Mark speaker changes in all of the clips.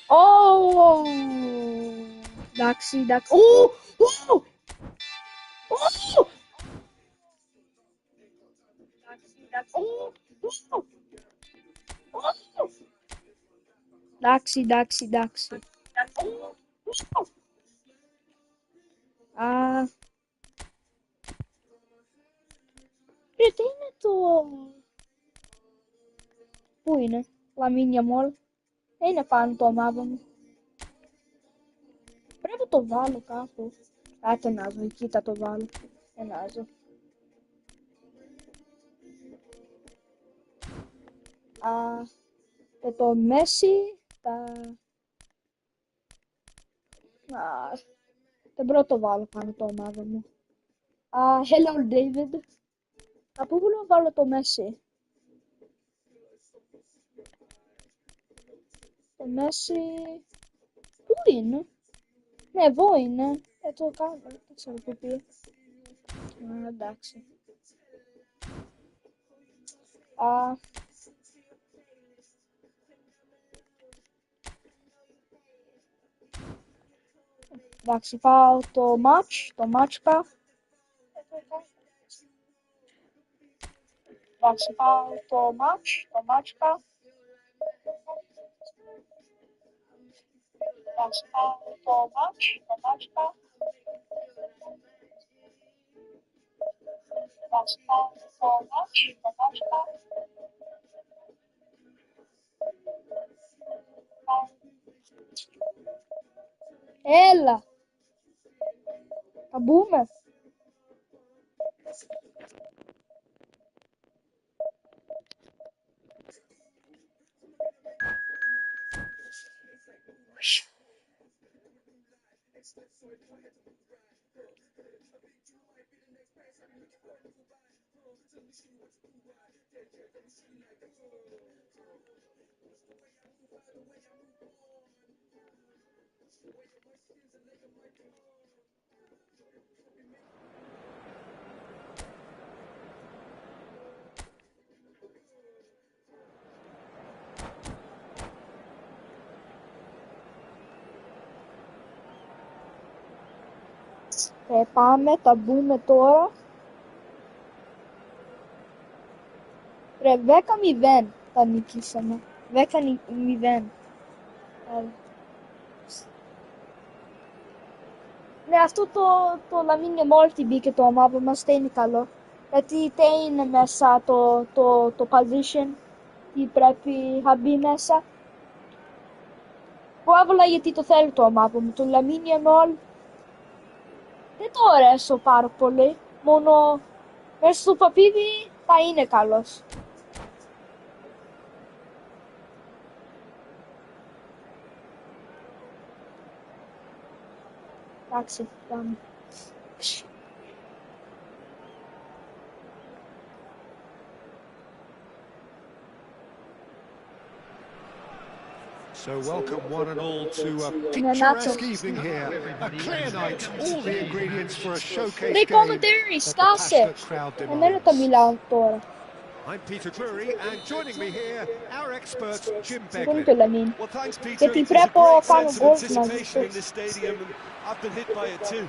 Speaker 1: Oh! Daxi. Oh! Oh! Oh! Oh! Oh! Daxi. Prietene to... Πού είναι? Λαμίνια μόλ. Είναι πάνω το μαύρο μου. Πρέπει να το βάλω κάπου. Άτε να δω, εκεί θα το βάλω. Ενάζω. Και το Μέση τα... Δεν μπορώ να το βάλω πάνω το ομάδα μου. Hello David. Από πού μπορώ να βάλω το Μέση? Το Μέση... Πού είναι? Ναι, εδώ είναι. Το κάνω. Δεν ξέρω πού πήγε. Εντάξει. Εντάξει, πάω το match πάω. Εντάξει, πάω το match πάω. Εντάξει, πάω το match πάω. Εντάξει, πάω το match πάω. Έλα! Θα μπούμε. Πάμε, θα μπούμε τώρα. Ρε, 10-0 θα νικήσαμε. 10-0. Ναι, αυτό το Λαμίνια Μόλτι μπήκε το ομάδα μας, δεν είναι καλό. Γιατί δεν είναι μέσα το position. Τι πρέπει να μπει μέσα. Εγώ έβαλα γιατί το θέλω το ομάδα μου. Το Λαμίνια Μόλ δεν το αρέσω πάρα πολύ. Μόνο μέσα στο παπίδι θα είναι καλός. Εντάξει, πάμε.
Speaker 2: So welcome one and all to a picturesque evening here. A clear night, all the ingredients for a showcase game that the passionate crowd demands. I'm Peter Drury, and joining me here, our expert Jim Beglin.
Speaker 3: Well, thanks, Peter. There's a great sense of anticipation in this stadium, and I've been hit by it too.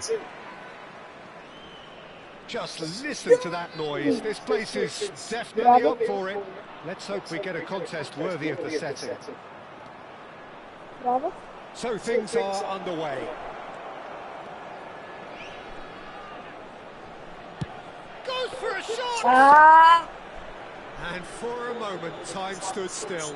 Speaker 2: Just listen to that noise. This place is definitely up for it. Let's hope we get a contest worthy of the setting.
Speaker 1: Bravo.
Speaker 2: So things are underway. Goes for a shot! And for a moment, time stood still.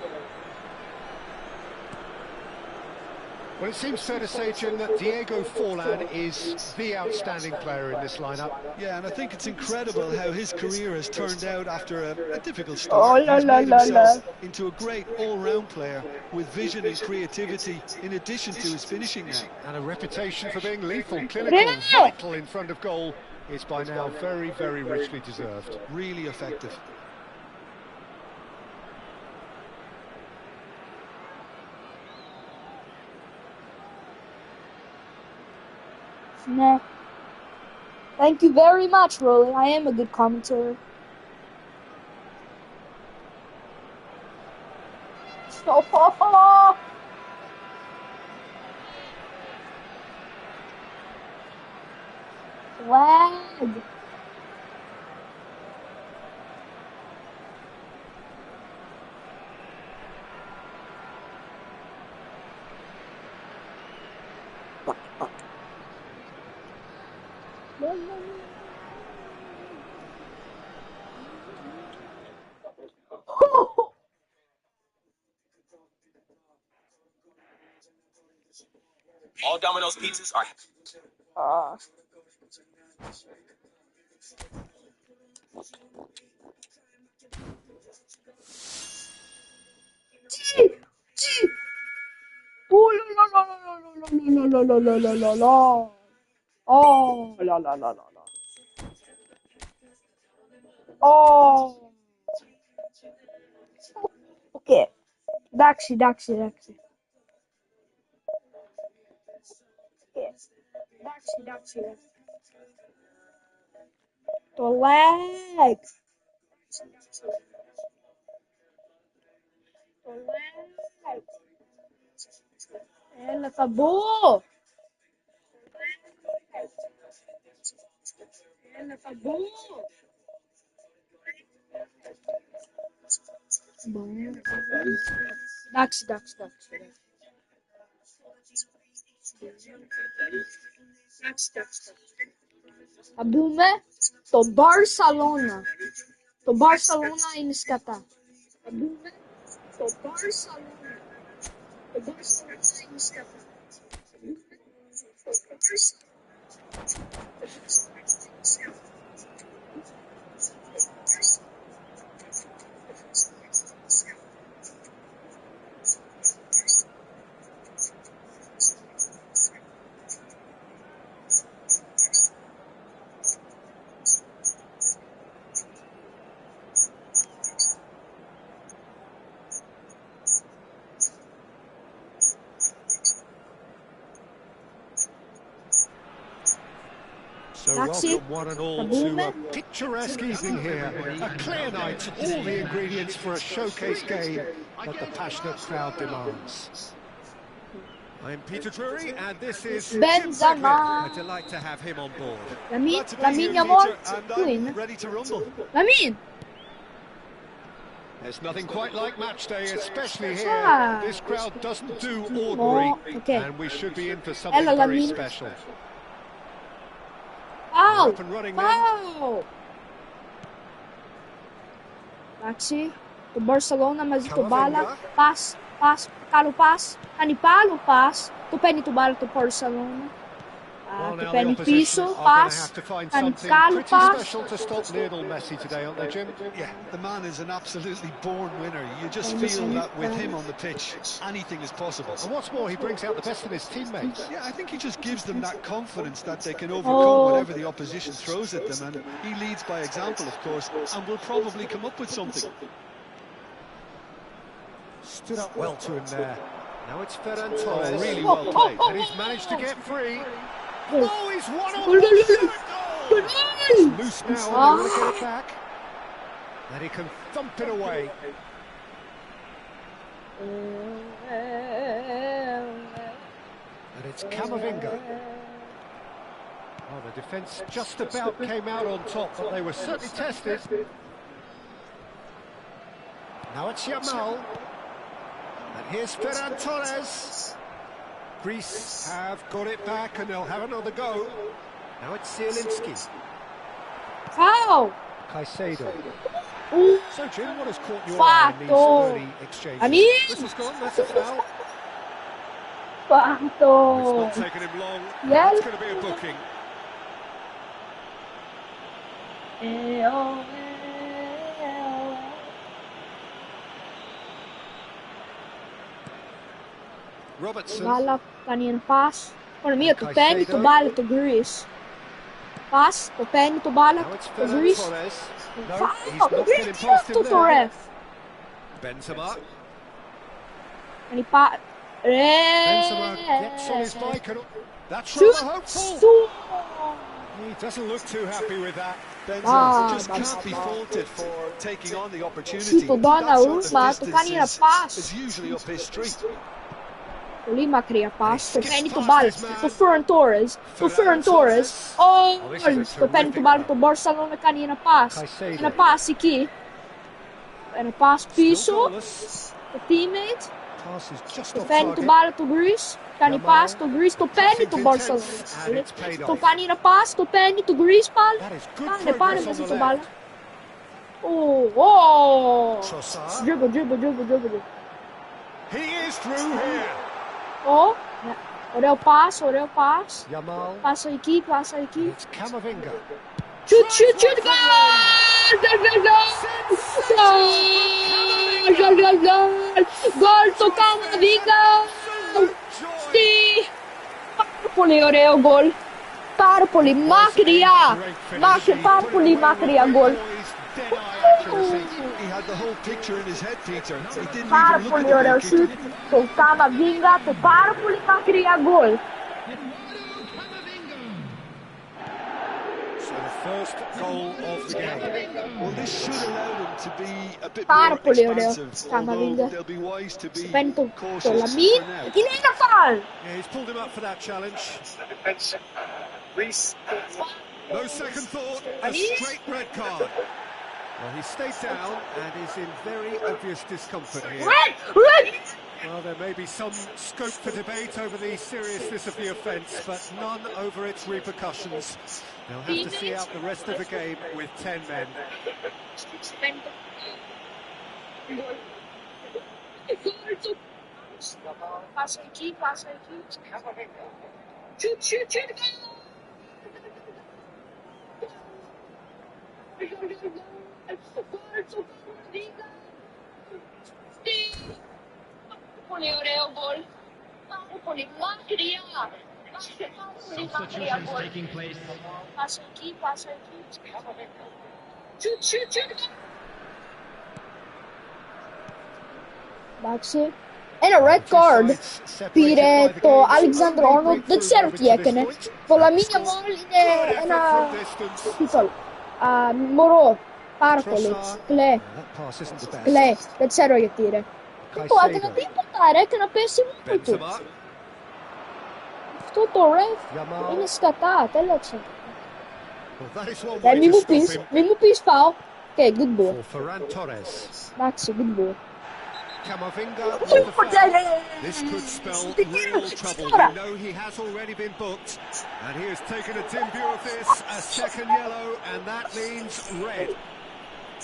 Speaker 2: Well, it seems fair to say, Jim, that Diego Forlan is the outstanding player in this lineup.
Speaker 3: Yeah, and I think it's incredible how his career has turned out after a difficult start. He's made himself into a great all-round player with vision and creativity in addition to his finishing now.
Speaker 2: And a reputation for being lethal, clinical, vital in front of goal is by now very, very richly deserved.
Speaker 3: Really effective.
Speaker 1: Nah. Thank you very much, Rolly. I am a good commentator. Oh, lag.
Speaker 4: All Domino's pizzas are.
Speaker 1: Oh la la la la. Oh. Ok. Daxi. Ok. Daxi. To lag. Ela acabou. Bom. Daxi. Abume to Barcelona. To Barcelona inis kata. Abume to Barcelona. To Barcelona inis kata.
Speaker 2: So welcome one and all to a picturesque evening here. A clear night, all the ingredients for a showcase game that the passionate crowd demands. I'm Peter Drury, and this is
Speaker 1: Benzema.
Speaker 2: a delight to have him on board.
Speaker 1: Lamin amor.
Speaker 3: Ready to rumble.
Speaker 1: Lamin.
Speaker 2: There's nothing quite like match day, especially here. This crowd doesn't do ordinary, and we should be in for something very special.
Speaker 1: Foul! Daxi to Barcelona, mas ito bala. Pass. Kalo pass. Kanipalo pass. To Penny to bala to Barcelona. To Penny Piso pass. Kanikalo pass.
Speaker 2: Special to stop Lionel Messi today, aren't they, Jim?
Speaker 3: Yeah, the man is an absolutely born winner. You just feel that with him on the pitch, anything is possible.
Speaker 2: And what's more, he brings out the best in his teammates.
Speaker 3: Yeah, I think he just gives them that confidence that they can overcome whatever the opposition throws at them, and he leads by example, of course, and will probably come up with something.
Speaker 2: Stood up well to him there. Now it's Ferran Torres. Really well played. And he's managed to get free. Oh, he's one on one. It's loose now, and they want to get it back. And he can thump it away. And it's Camavinga. Oh, the defence just about came out on top, but they were certainly tested. Now it's Yamal. And here's Ferran Torres. Greece have got it back and they'll have another go. Now it's Zielinski.
Speaker 1: Foul!
Speaker 2: Caicedo. So, Jim, what has caught your eye in these early exchanges? This has gone, that's a foul. It's not taken him long. That's going to be a booking. Robertson.
Speaker 1: Bala kanina pass. For me, to Penny to bala to Greece. Pass to Penny to bala to Greece. Foul! Greece to Torres.
Speaker 2: Benzema.
Speaker 1: And he pass.
Speaker 2: Benzema gets on his bike. That's rather hopeful. He doesn't look too happy with that.
Speaker 3: Benzema just can't be faulted for taking on the opportunity. That sort of distance is usually up his street.
Speaker 1: Lima cria pass, Topeni to bal, to Ferran Torres, oh, Topeni to bal, to Barcelona kanina pass, na pass aqui, na pass piso, the teammate, Topeni to bal to Greece, kani pass to Greece, Topeni to Barcelona, Topeni na pass, Topeni to Greece pal, pane mesmo to bal, dribble.
Speaker 2: He is through here.
Speaker 1: Oh, Orel pass.
Speaker 2: Yamal.
Speaker 1: Passa aqui.
Speaker 2: It's Camavinga.
Speaker 1: Shoot, gol! Gol to Camavinga! Sì! Parpoli, Orel, gol! Parpoli, Macria, gol!
Speaker 3: He had the whole picture in his head, Peter. He didn't
Speaker 1: Parpoli, Orel, shoot to Camavinga, to Parpoli, Macria, gol!
Speaker 2: So the first goal of the game.
Speaker 3: Well, this should allow them to be a bit more expansive, although they'll be wise to be cautious for now.
Speaker 2: Yeah, he's pulled him up for that challenge. No second thought, a straight red card. Well, he stayed down and is in very obvious discomfort here.
Speaker 1: Red!
Speaker 2: Well, there may be some scope for debate over the seriousness of the offence, but none over its repercussions. They'll have to see out the rest of the game with 10 men.
Speaker 1: Passa aqui. Shoot.
Speaker 5: Substitutions taking place.
Speaker 1: Passa aqui. Shoot. Baxi. And a red card. Pireto, Alexander Arnold, det ser ut jekene. Vola minha moline na titol. Moro, Parpoli, Cle, det ser ut jekene. Tu até não tem portar, que não pensa muito. Tutto ref, in scattata, television. Mimo piece foul. Okay, good ball. Maxi, good ball.
Speaker 2: Camavinga with the foul. This could spell real trouble. We know he has already been booked, and he has taken a timber of this, a second yellow, and that means red.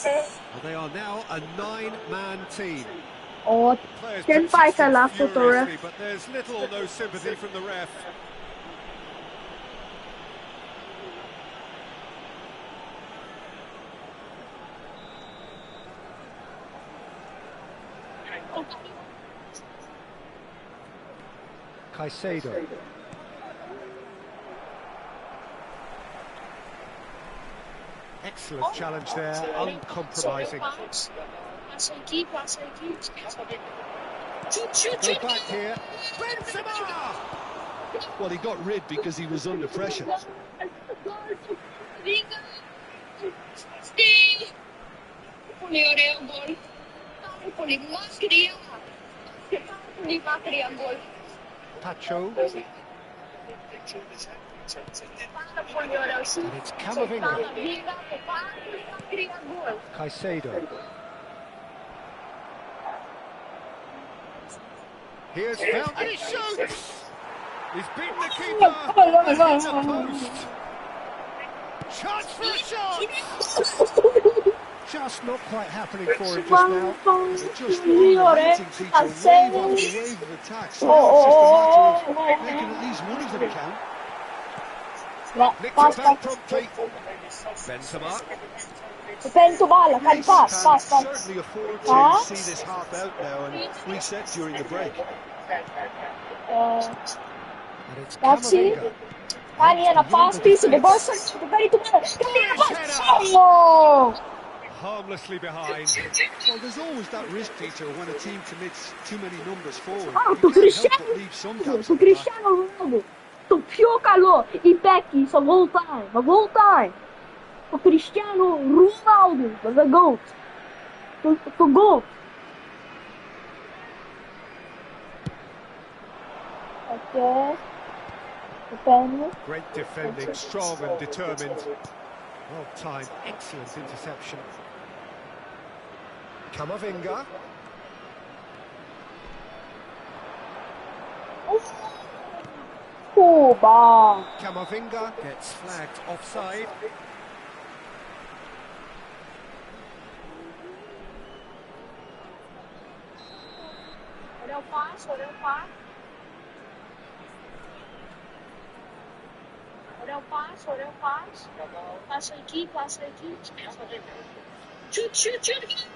Speaker 2: Well, they are now a 9-man team.
Speaker 1: Oh, can fight a laugh for the ref.
Speaker 2: But there's little or no sympathy from the ref. Caicedo. Excellent challenge there, uncompromising. Go back here. Benzema!
Speaker 3: Well, he got rid because he was under pressure.
Speaker 2: Pacho. And it's Camavinga. Caicedo. Here's found and he shoots! He's beaten the keeper. It's a post. Chance for a shot! Just not quite happening for him just now.
Speaker 3: Just waiting to wave on the wave of attacks. Now it's just a matter of making at least one of them count.
Speaker 2: Nicked it back promptly. Benzema.
Speaker 1: Depende bala, can pass.
Speaker 3: Certainly afford to see this half out now and reset during the break.
Speaker 2: And it's
Speaker 1: Maxi.
Speaker 2: Camavinga.
Speaker 1: Kani na pass piece the Barca. Depende bala.
Speaker 2: Harmlessly behind.
Speaker 3: Well, there's always that risk, Peter, when a team commits too many numbers forward.
Speaker 1: Oh,
Speaker 3: You can't help but leave some gaps at the back.
Speaker 1: Cristiano Ronaldo. To Fiocalô e Peck só voltar, vai voltar. O Cristiano Ronaldo, the GOAT. To GOAT. Okay.
Speaker 2: Great defending, strong and determined. Well timed, excellent interception. Camavinga.
Speaker 1: Oba!
Speaker 2: Camavinga gets flagged offside.
Speaker 1: Olha o passe, olha o passe. Olha o passe, olha o passe. Passa aqui, passa aqui. Chute, chute, chute.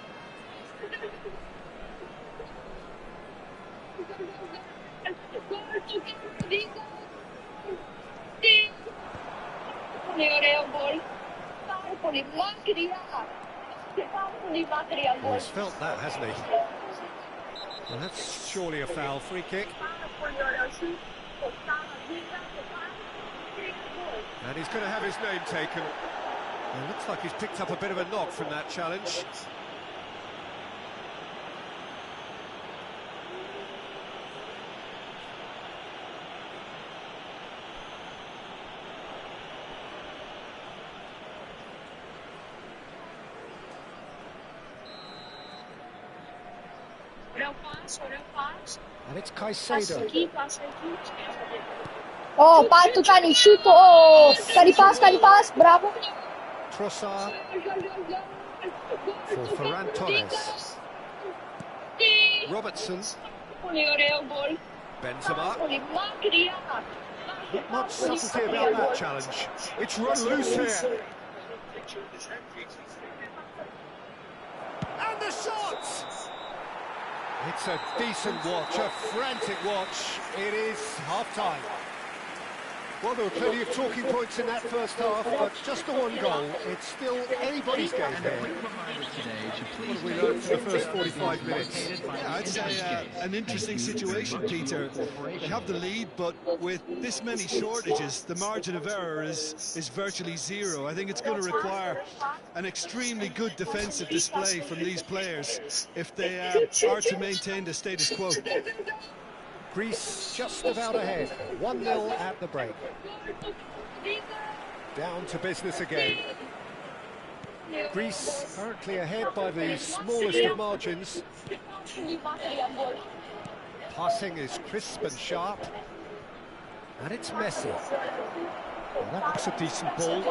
Speaker 2: He's felt that, hasn't he? Well, that's surely a foul. Free kick. And he's going to have his name taken. It looks like he's picked up a bit of a knock from that challenge. And it's Caicedo.
Speaker 1: Oh, Pato tá no chute. Oh, Caripas, bravo.
Speaker 2: Trossard for Ferran Torres. Robertson. Benzema. Not much subtlety about that challenge. It's run loose here. And the shot! It's a decent watch, a frantic watch. It is half-time. Well, there were plenty of talking points in that first half, but just the one goal. It's still anybody's game here. What have we learned from the first 45 minutes?
Speaker 3: Yeah, I'd say an interesting situation, Peter. They have the lead, but with this many shortages, the margin of error is virtually zero. I think it's going to require an extremely good defensive display from these players if they are to maintain the status quo.
Speaker 2: Greece just about ahead, 1-0 at the break. Down to business again. Greece currently ahead by the smallest of margins. Passing is crisp and sharp. And it's Messi. Well, that looks a decent ball.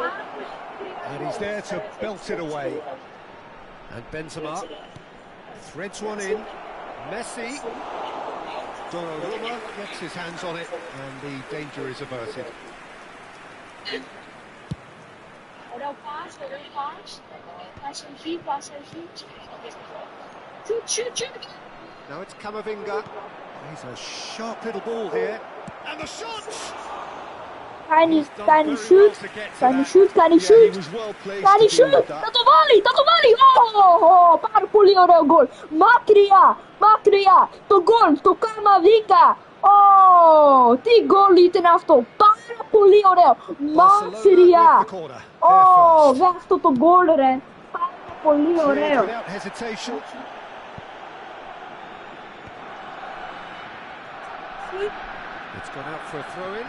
Speaker 2: And he's there to belt it away. And Benzema threads one in. Messi. Donnarumma gets his hands on it, and the danger is averted. Now it's Camavinga. He's a sharp little ball here. And the shot!
Speaker 1: Can he shoot? Can he shoot? Can he shoot?
Speaker 3: He was well placed
Speaker 1: Can he
Speaker 3: to deal
Speaker 1: shoot?
Speaker 3: with that.
Speaker 1: Tato volley! Oh, para Poliore o gol. Makria, to gol, to Camavinga. Oh, ti gol lite after. Para Poliore, Makria. Oh, versto to gol ren. Para Poliore.
Speaker 2: Without hesitation. It's gone out for a throw-in.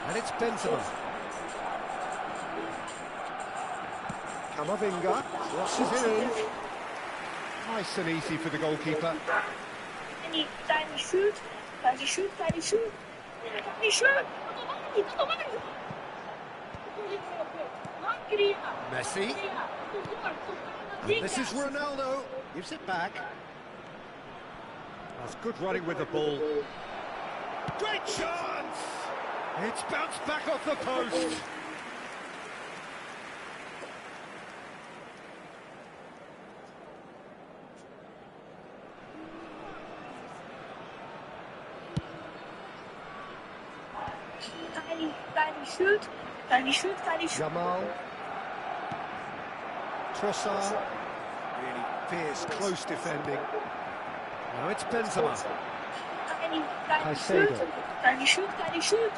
Speaker 2: And it's Benzema. Camavinga crosses it in. Nice and easy for the goalkeeper.
Speaker 1: Can he shoot?
Speaker 2: Messi. And this is Ronaldo. Gives it back. That's good running with the ball. Great chance! It's bounced back off the post.
Speaker 1: Can he shoot?
Speaker 2: Jamal. Trossard. Really fierce, close defending. Now it's Benzema.
Speaker 1: Can he shoot? Can he shoot? Can he shoot?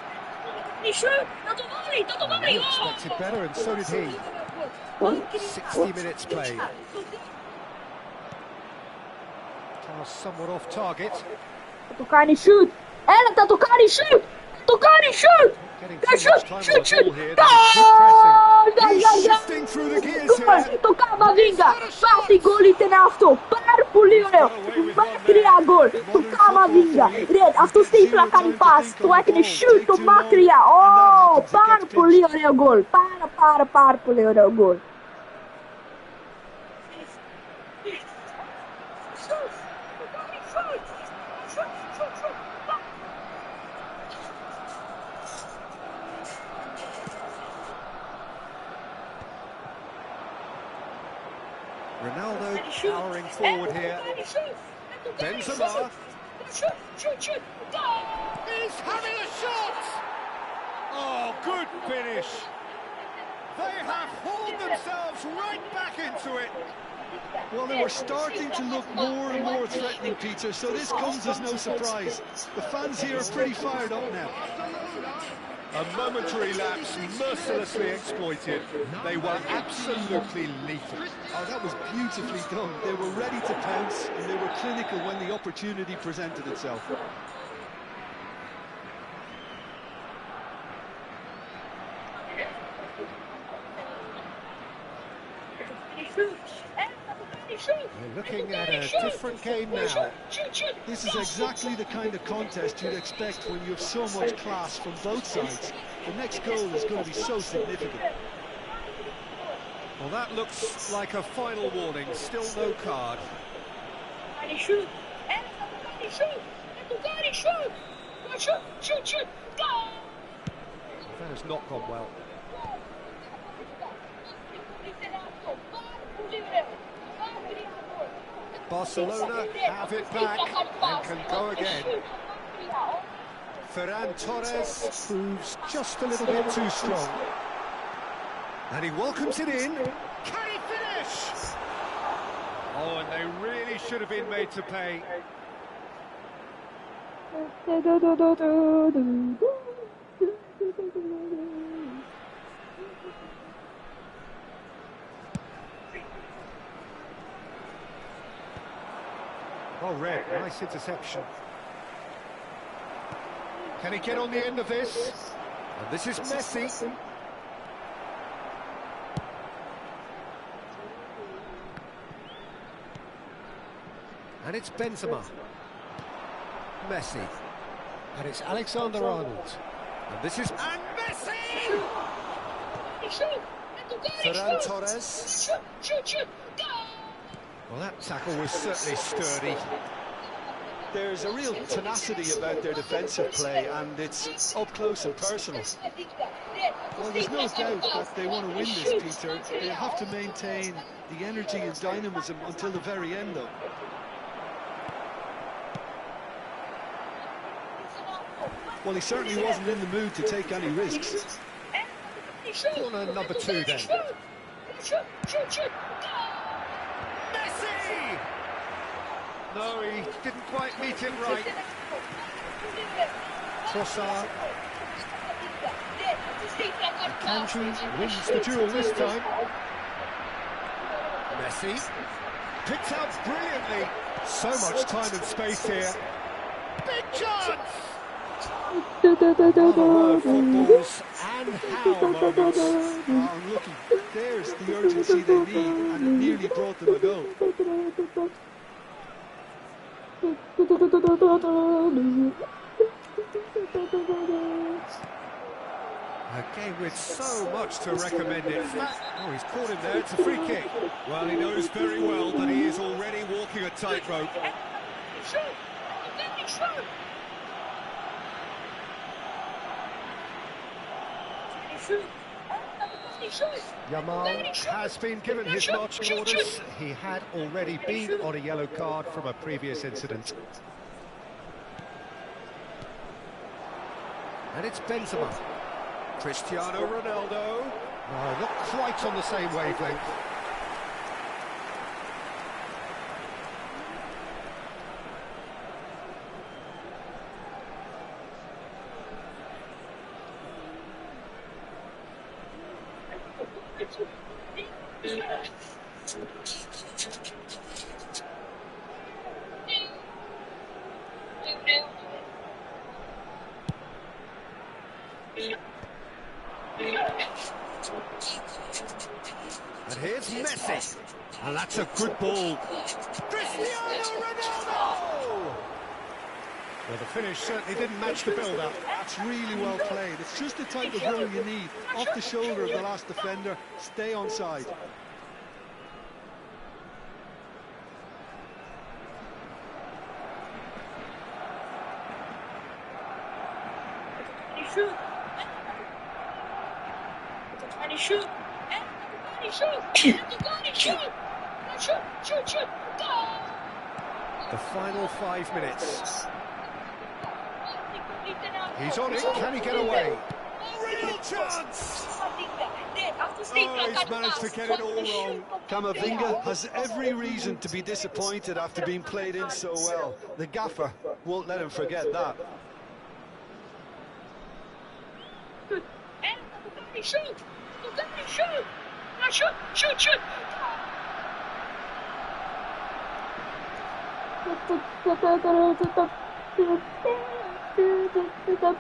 Speaker 2: He expected better, and so did he. 60 minutes played. Pass somewhat off target.
Speaker 1: Can he shoot? Ela tá tocando e shoot! Tocando e shoot! Shoot!
Speaker 2: He's shifting through the gears here.
Speaker 1: Tocava vinga! Bate gol international! Par po Lionel! Makria gol! Tocava vinga! Red, a tu stai placando in pass! Tu hai che ne shoot! Makria! Oh! Par po Lionel gol! Par po Lionel gol!
Speaker 2: Ronaldo powering forward here. Benzema. He's having a shot! Oh, good finish. They have hauled themselves right back into it.
Speaker 3: Well, they were starting to look more and more threatening, Peter, so this comes as no surprise. The fans here are pretty fired up now.
Speaker 2: A momentary lapse mercilessly exploited. They were absolutely lethal.
Speaker 3: Oh, that was beautifully done. They were ready to pounce, and they were clinical when the opportunity presented itself.
Speaker 2: We're looking at a different game now.
Speaker 3: This is exactly the kind of contest you'd expect when you have so much class from both sides. The next goal is going to be so significant.
Speaker 2: Well, that looks like a final warning. Still no card.
Speaker 1: That
Speaker 2: has not gone well. Barcelona have it back and can go again. Ferran Torres proves just a little bit too strong. And he welcomes it in. Can he finish? Oh, and they really should have been made to pay. Oh, Red, nice interception. Can he get on the end of this? And this is Messi. And it's Benzema. Messi. And it's Alexander-Arnold. And this is... And Messi! Ferran Torres. Well, that tackle was certainly sturdy.
Speaker 3: There's a real tenacity about their defensive play, and it's up close and personal. Well, there's no doubt that they want to win this, Peter. They have to maintain the energy and dynamism until the very end, though. Well, he certainly wasn't in the mood to take any risks.
Speaker 2: Corner number 2 then. Messi! No, he didn't quite meet it right. Trossard. Kanji wins the duel this time. Messi picked out brilliantly. So much time and space here. Big chance! Footballs and how moments.
Speaker 3: Oh, looky, there's the urgency they need, and it nearly brought them a goal.
Speaker 2: A game with so much to recommend it. Oh, he's caught him there. It's a free kick. Well, he knows very well that he is already walking a tightrope. Yamal has been given his marching orders. He had already been on a yellow card from a previous incident. And it's Benzema. Cristiano Ronaldo. No, not quite on the same wavelength. And here's Messi. And that's a good ball. Cristiano Ronaldo! Well, the finish certainly didn't match the build-up.
Speaker 3: That's really well played. It's just the type of goal you need. Off the shoulder of the last defender, stay onside.
Speaker 1: Shoot!
Speaker 2: The final 5 minutes. He's on it. Can he get away? Real chance! Oh, he's managed to get it all wrong.
Speaker 3: Camavinga has every reason to be disappointed after being played in so well. The gaffer won't let him forget that.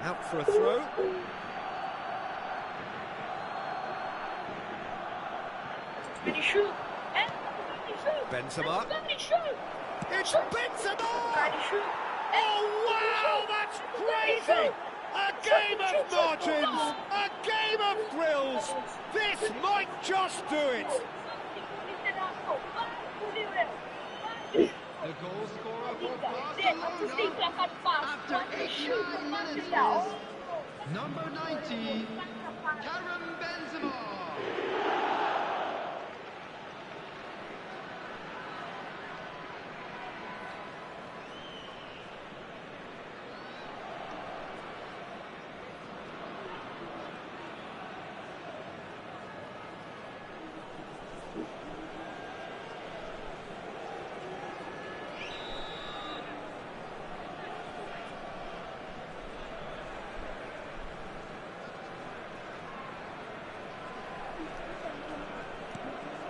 Speaker 2: Out for a throw. Benzema. It's Benzema! Oh, wow, that's crazy! A game of margins! A game of thrills! This might just do it!
Speaker 5: The goal scorer for Barcelona after 89 minutes is number 90, Karim Benzema.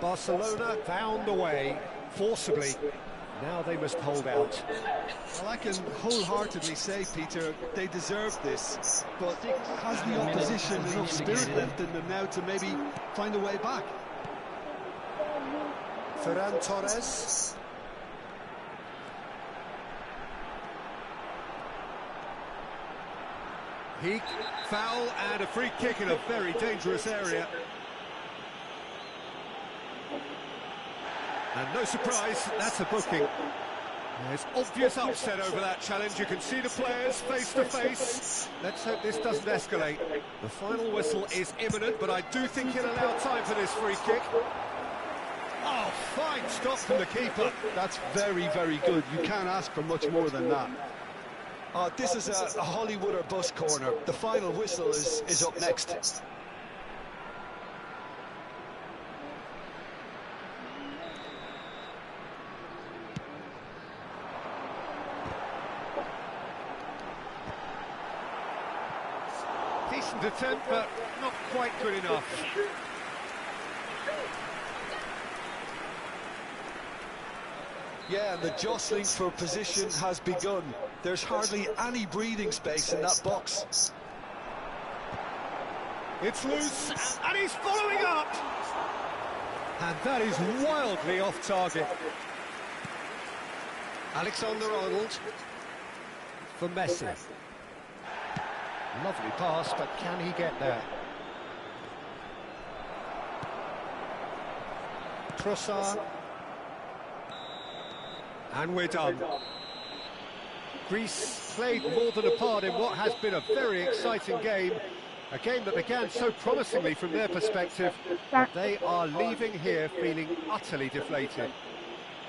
Speaker 2: Barcelona found the way, forcibly. Now they must hold out.
Speaker 3: Well, I can wholeheartedly say, Peter, they deserve this, but has the opposition enough spirit left in them now to maybe find a way back?
Speaker 2: Ferran Torres. He foul and a free kick in a very dangerous area. And no surprise, that's a booking. There's obvious upset over that challenge. You can see the players face to face. Let's hope this doesn't escalate. The final whistle is imminent, but I do think he'll allow time for this free kick. Oh, fine stop from the keeper.
Speaker 3: That's very, very good. You can't ask for much more than that. This is a Hollywood or bust corner. The final whistle is up next.
Speaker 2: Decent attempt, but not quite good enough.
Speaker 3: Yeah, and the jostling for position has begun. There's hardly any breathing space in that box.
Speaker 2: It's loose, and he's following up. And that is wildly off target. Alexander-Arnold for Messi. Lovely pass, but can he get there? Trossard. And we're done. Greece played more than a part in what has been a very exciting game. A game that began so promisingly from their perspective, but they are leaving here feeling utterly deflated.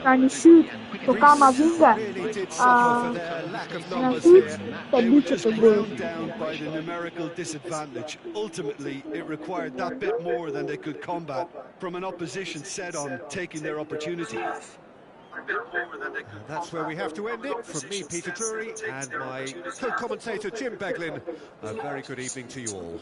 Speaker 1: Can you shoot to Camavinga?
Speaker 2: Really did suffer for their lack of numbers here.
Speaker 3: They were just ground down by the numerical disadvantage. Ultimately, it required that bit more than they could combat from an opposition set on taking their opportunity.
Speaker 2: And that's where we have to end it. From me, Peter Drury, and my co-commentator, Jim Beglin, a very good evening to you all.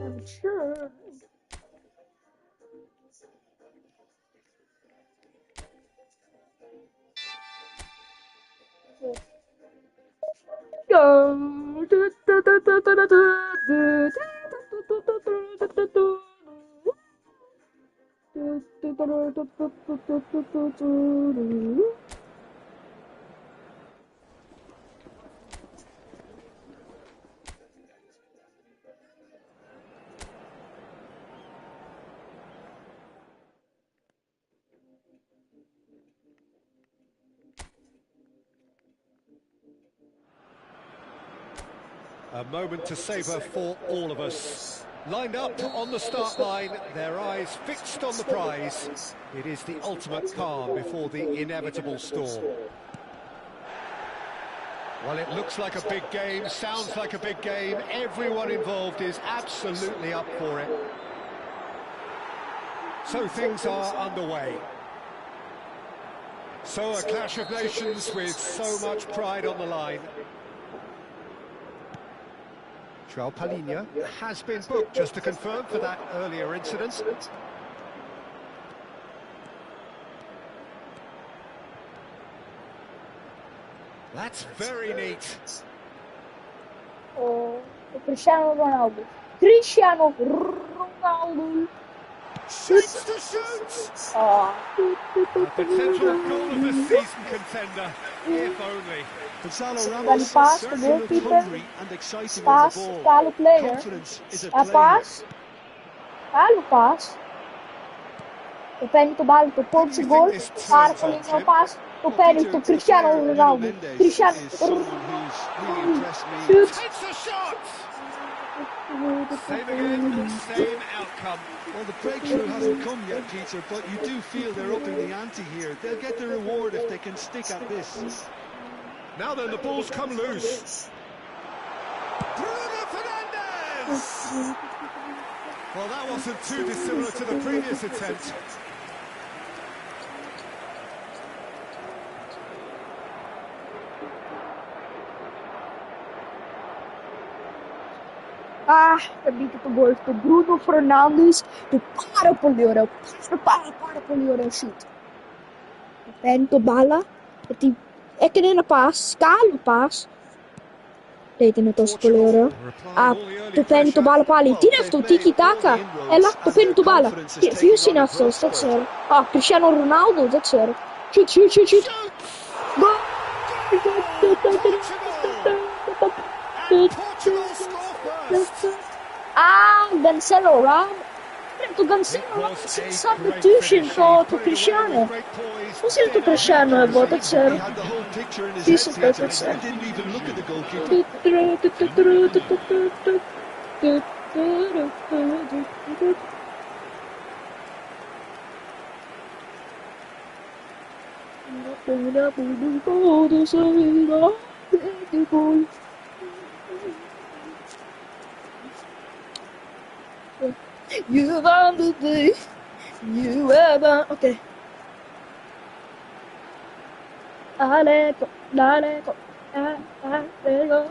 Speaker 1: I'm sure.
Speaker 2: A moment to savour for all of us. Lined up on the start line, their eyes fixed on the prize. It is the ultimate calm before the inevitable storm. Well, it looks like a big game, sounds like a big game. Everyone involved is absolutely up for it. So things are underway. So a clash of nations with so much pride on the line. João Palhinha has been booked, just to confirm, for that earlier incident. That's very neat.
Speaker 1: Oh, Cristiano Ronaldo. Cristiano Ronaldo.
Speaker 2: Shoots to shoot! A potential goal of the season contender, if only.
Speaker 3: Gonzalo Ramos
Speaker 1: pass the
Speaker 3: certainly looked
Speaker 1: goalkeeper.
Speaker 3: hungry and exciting
Speaker 1: Pass,
Speaker 3: on the ball.
Speaker 1: Galo player.
Speaker 3: Confidence is a
Speaker 1: A
Speaker 3: play
Speaker 1: pass. Galo pass. Defende to ball to Portugal. Parcolino pass. To penny to Cristiano Ronaldo. Cristiano
Speaker 3: is someone who's really impressed me.
Speaker 1: Shoot.
Speaker 2: Takes a shot! Same again, same outcome.
Speaker 3: Well, the breakthrough hasn't come yet, Peter, but you do feel they're upping the ante here. They'll get the reward if they can stick at this.
Speaker 2: Now then, the ball's come loose. Bruno Fernandes! Well, that wasn't too dissimilar to the previous attempt.
Speaker 1: Ah, beat to goal to Bruno Fernandes. To para Poliora. Para Poliora shoot. Defende to bala. É que nem na pass. Galo pass. Dejte na to Poliora. Ah, to penny to bala pali. Tira to tiki-taka. Ela to penny to bala. Viu se na to, that's it. Ah, Cristiano Ronaldo, that's it. Shoot. Go. Ah, Cancelo, right? To Cancelo, substitution to Cristiano. Who's it to Cristiano about that, sir? This is better, sir.
Speaker 3: Didn't even look at the goalkeeper.
Speaker 1: You want the day you ever. Okay. Aleko, Aleko, Aleko,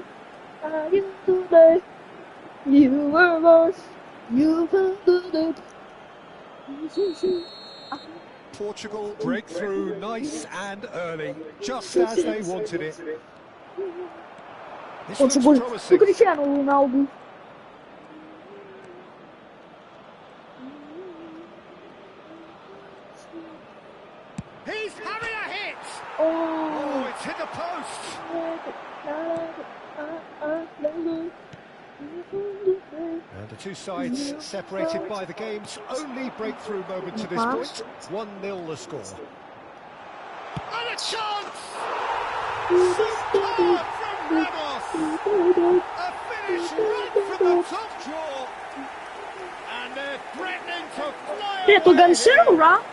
Speaker 1: today. You were born, you found the day.
Speaker 2: Portugal breakthrough nice and early, just as they wanted it. This looks
Speaker 1: Portugal,
Speaker 2: promising.
Speaker 1: o Cristiano Ronaldo.
Speaker 2: He's having a hit!
Speaker 1: Oh,
Speaker 2: Oh, it's hit the post! And the two sides separated by the game's only breakthrough moment to this point. 1-0 the score. And a chance! Superb from Ramos! A finish right from the top draw! And they're threatening to fly away.
Speaker 1: Tô zero rounds.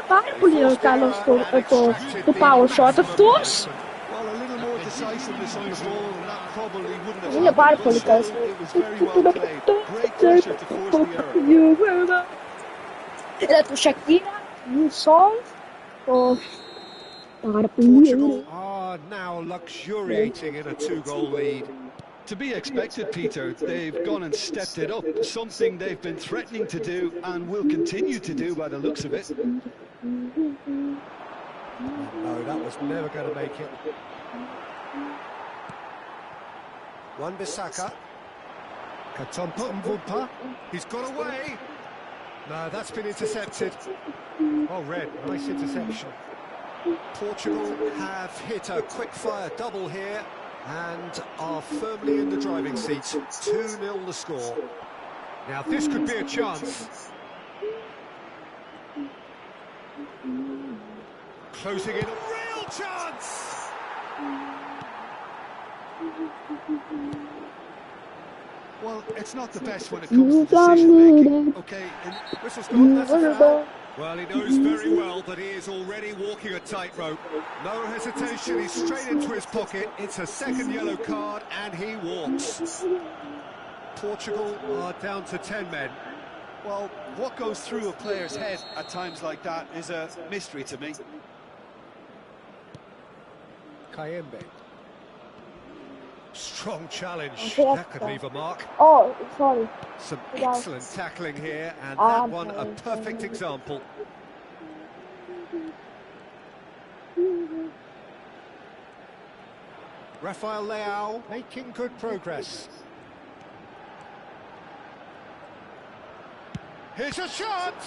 Speaker 1: Para polir Carlos to power shot of tours.
Speaker 3: Well, a little more decisiveness on the ball, and that probably wouldn't have
Speaker 1: Ele para
Speaker 3: happened.
Speaker 1: polir
Speaker 3: But still, it was very well played. Great pressure to force the error.
Speaker 1: Ele to Shakira, new song.
Speaker 2: Portugal are now luxuriating in a 2-goal lead.
Speaker 3: To be expected, Peter. They've gone and stepped it up, something they've been threatening to do and will continue to do by the looks of it.
Speaker 2: No, that was never going to make it. Wan-Bissaka. Katompa Mvumpa. He's got away. No, that's been intercepted. Oh, red. Nice interception. Portugal have hit a quick-fire double here and are firmly in the driving seat. 2-0 the score. Now, this could be a chance. Closing in, a real chance!
Speaker 3: Well, it's not the best when it comes to decision-making. Okay,
Speaker 2: Whistle's gone, that's a foul. Well, he knows very well that he is already walking a tightrope. No hesitation, he's straight into his pocket. It's a second yellow card, and he walks. Portugal are down to 10 men.
Speaker 3: well, what goes through a player's head at times like that is a mystery to me.
Speaker 2: Kayembe. Strong challenge. That could leave a mark.
Speaker 1: Oh, sorry.
Speaker 2: Some excellent tackling here, and that one a perfect example. Rafael Leao making good progress. Here's a chance!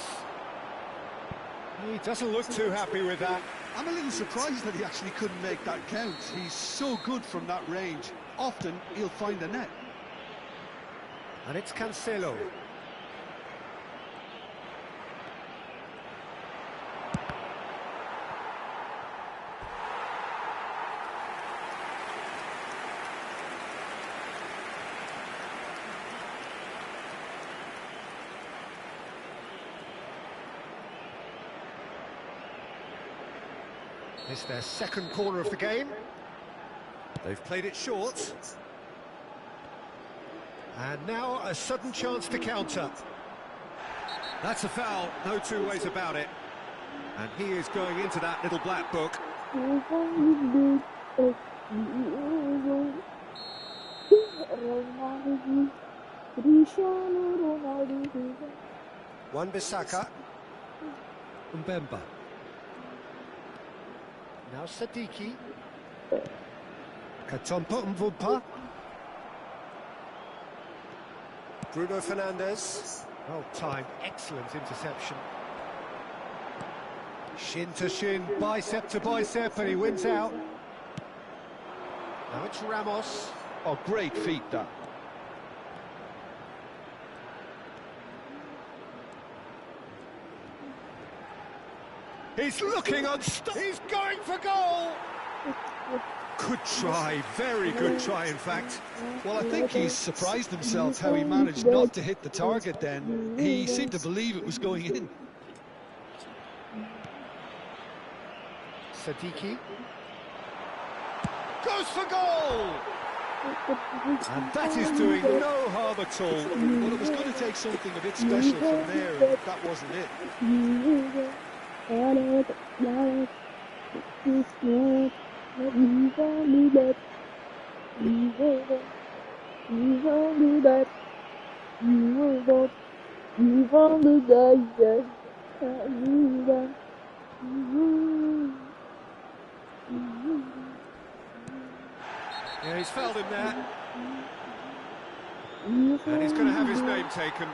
Speaker 2: He doesn't look too happy with that.
Speaker 3: I'm a little surprised that he actually couldn't make that count. He's so good from that range. Often he'll find the net.
Speaker 2: And it's Cancelo. It's their second corner of the game. They've played it short. And now a sudden chance to counter. That's a foul, no two ways about it. And he is going into that little black book. Wan-Bissaka. Mbemba. Now Sadiki. Katompa Mvumpa. Bruno Fernandes. Well timed, excellent interception. Shin to shin, bicep to bicep, and he wins out. Now it's Ramos.
Speaker 3: Oh, great feat, that.
Speaker 2: He's looking unstoppable. He's going for goal. Good try, very good try, in fact.
Speaker 3: Well, I think he's surprised himself how he managed not to hit the target then. He seemed to believe it was going in.
Speaker 2: Sadiki. Goes for goal!
Speaker 3: And that is doing no harm at all. Well, it was going to take something a bit special from there, and that wasn't it.
Speaker 2: Yeah, he's fouled him there. And he's going to have his name taken.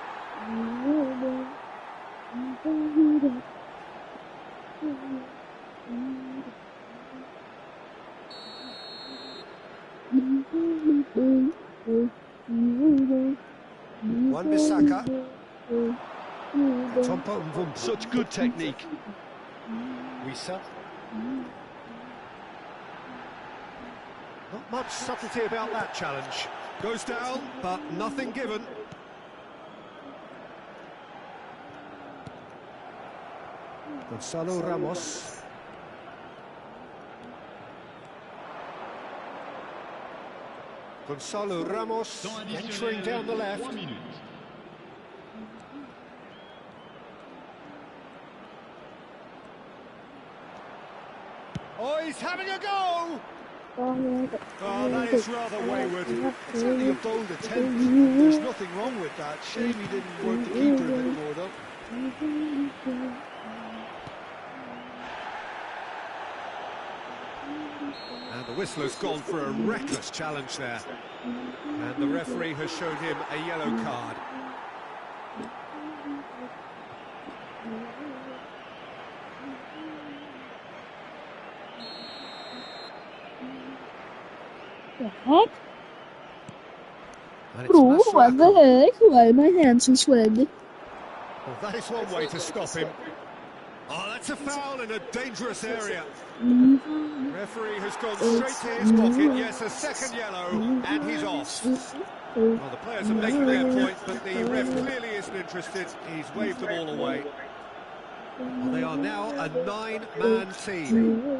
Speaker 3: Wan-Bissaka. Such good technique.
Speaker 2: Wissa. Not much subtlety about that challenge. Goes down, but nothing given.
Speaker 3: Gonzalo Ramos.
Speaker 2: Gonzalo Ramos entering down the left. Oh, he's having a go! Oh, that is rather wayward.
Speaker 3: It's only a bold attempt. There's nothing wrong with that. Shame he didn't work the keeper a bit more, though.
Speaker 2: And the whistler's gone for a reckless challenge there. And the referee has shown him a yellow card.
Speaker 1: The heck?
Speaker 2: And it's
Speaker 1: Bro, what the heck? Why are my hands so sweaty?
Speaker 2: Well, that is one way to stop him. Oh, that's a foul in a dangerous area. Referee has gone straight to his pocket. Yes, a second yellow, and he's off. Well, the players are making their point, but the ref clearly isn't interested. He's waved them all away. Well, they are now a 9-man team.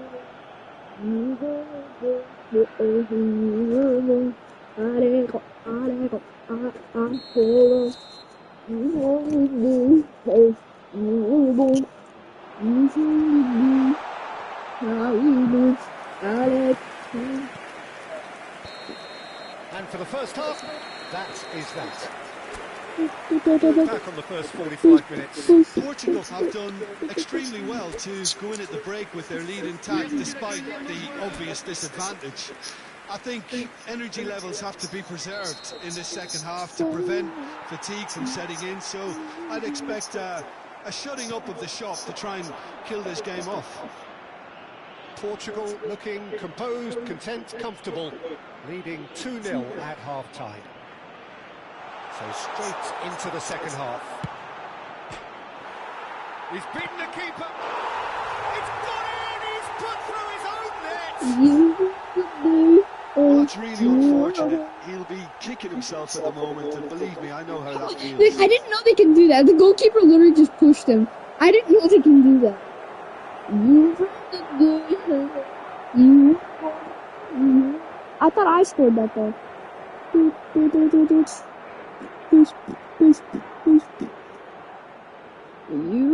Speaker 2: And for the first half, that is that. Back on the first 45 minutes.
Speaker 3: Portugal have done extremely well to go in at the break with their lead intact despite the obvious disadvantage. I think energy levels have to be preserved in this second half to prevent fatigue from setting in, so I'd expect a shutting up of the shop to try and kill this game off.
Speaker 2: Portugal looking composed, content, comfortable, leading 2-0 at half-time. So straight into the second half. He's beaten the keeper. It's gone in. He's put through his own net.
Speaker 3: Well, that's really unfortunate. He'll be kicking himself at the moment, and believe me, I know how that feels.
Speaker 1: I didn't know they can do that. The goalkeeper literally just pushed him. I didn't know they can do that. I thought I scored that though. You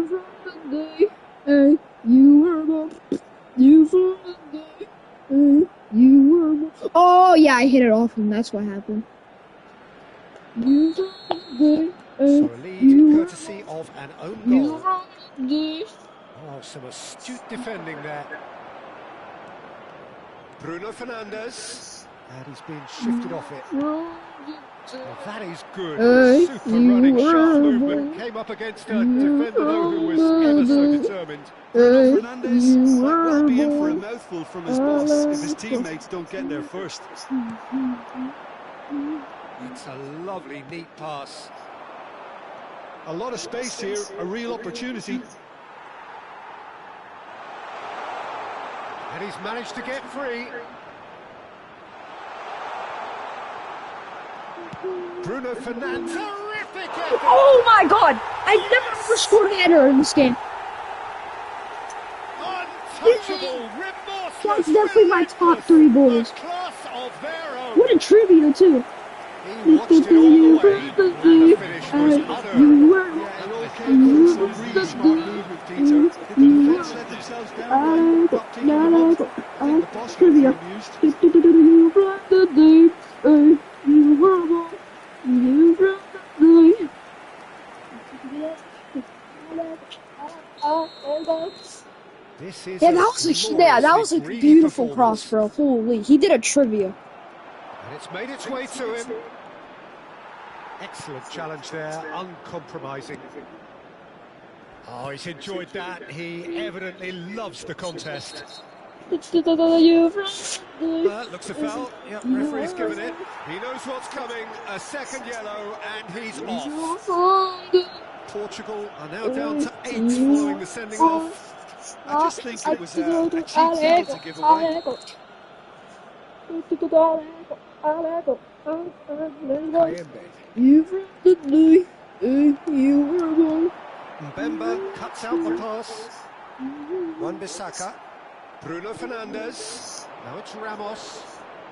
Speaker 1: from the day, hey, you were born. You from the day, hey, you were born. Oh yeah, I hit it off him. That's what happened. You from the day, hey,
Speaker 2: So a lead courtesy of an own
Speaker 1: you
Speaker 2: goal.
Speaker 1: from the day.
Speaker 2: Oh, some astute defending there. Bruno Fernandes. And he's been shifted off it. Well, that is good. Super running, sharp movement. Came up against a defender, though, who was ever so determined.
Speaker 3: Bruno Fernandes might well be in for a mouthful from his boss if his teammates don't get there first.
Speaker 2: It's a lovely, neat pass.
Speaker 3: A lot of space here, a real opportunity.
Speaker 2: And he's managed to get free. Bruno Fernandes, terrific effort!
Speaker 1: Oh my god! I never ever scored a header in this game.
Speaker 2: Untouchable, remorseless,
Speaker 1: That's definitely my top 3 goals.
Speaker 2: class of their own.
Speaker 1: What a trivia, too.
Speaker 2: He watched it all the way, and the finish was utter.
Speaker 3: Yeah, it all came from some really smart movement, Peter. The defence let themselves down by not picking them up. I think the boss will be amused.
Speaker 1: Yeah, that was a beautiful cross, bro. Holy, he did a trivia.
Speaker 2: And it's made its way to him. Excellent challenge there, uncompromising. Oh, he's enjoyed that. He evidently loves the contest. Looks a foul. Yep, referee's given it. He knows what's coming. A second yellow, and he's off. Portugal are now down to 8 following the sending off.
Speaker 3: I just think it was a cheap signal to give away.
Speaker 2: Mbemba cuts out the pass. Wan-Bissaka. Bruno Fernandes. Now it's Ramos.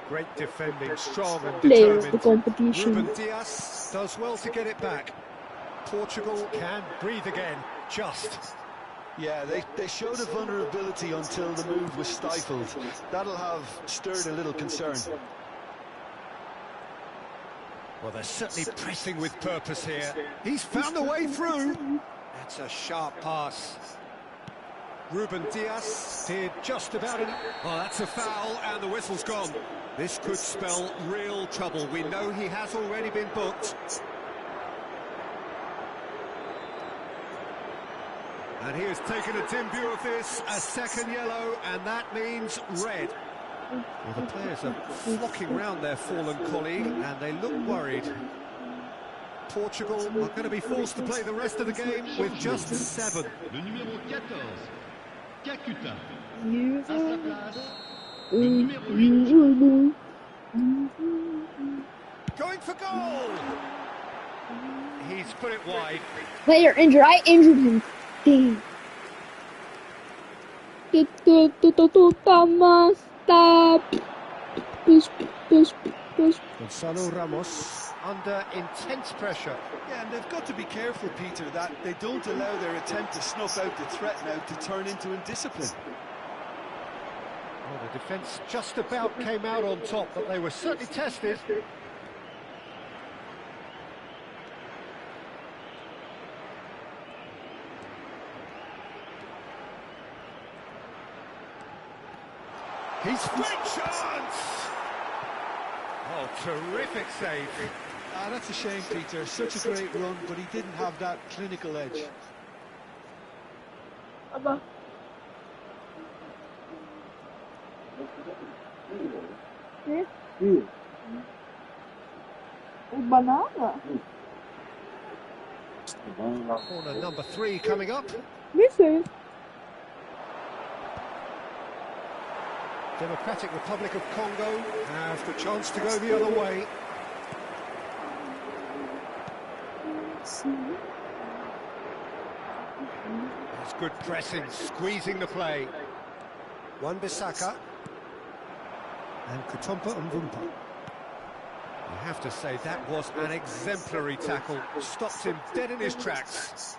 Speaker 2: Great defending, strong and determined. Ruben Dias does well to get it back. Portugal can breathe again, just.
Speaker 3: Yeah, they showed a vulnerability until the move was stifled. That'll have stirred a little concern.
Speaker 2: Well, they're certainly pressing with purpose here. He's found a way through. That's a sharp pass. Ruben Dias did just about it. Oh, that's a foul, and the whistle's gone. This could spell real trouble. We know he has already been booked. And he has taken a dim view of this, a second yellow, and that means red. Well, the players are flocking round their fallen colleague, and they look worried. Portugal are going to be forced to play the rest of the game with just 7.
Speaker 5: Le numéro 14, Kakuta. À sa place, le numéro 8.
Speaker 2: Going for goal! He's put it wide.
Speaker 1: Player injured. I injured him. Damn.
Speaker 2: Gonzalo Ramos under intense pressure.
Speaker 3: Yeah, and they've got to be careful, Peter, that they don't allow their attempt to snuff out the threat now to turn into indiscipline.
Speaker 2: Oh, the defence just about came out on top, but they were certainly tested. He's great chance! Oh, terrific save.
Speaker 3: Ah, that's a shame, Peter. Such a great run, but he didn't have that clinical edge.
Speaker 1: Banana.
Speaker 2: Corner number 3 coming up.
Speaker 1: Listen.
Speaker 2: Democratic Republic of Congo have the chance to go the other way. That's good pressing, squeezing the play. Wan-Bissaka and Kutompa Mvumpa. You have to say that was an exemplary tackle. Stopped him dead in his tracks.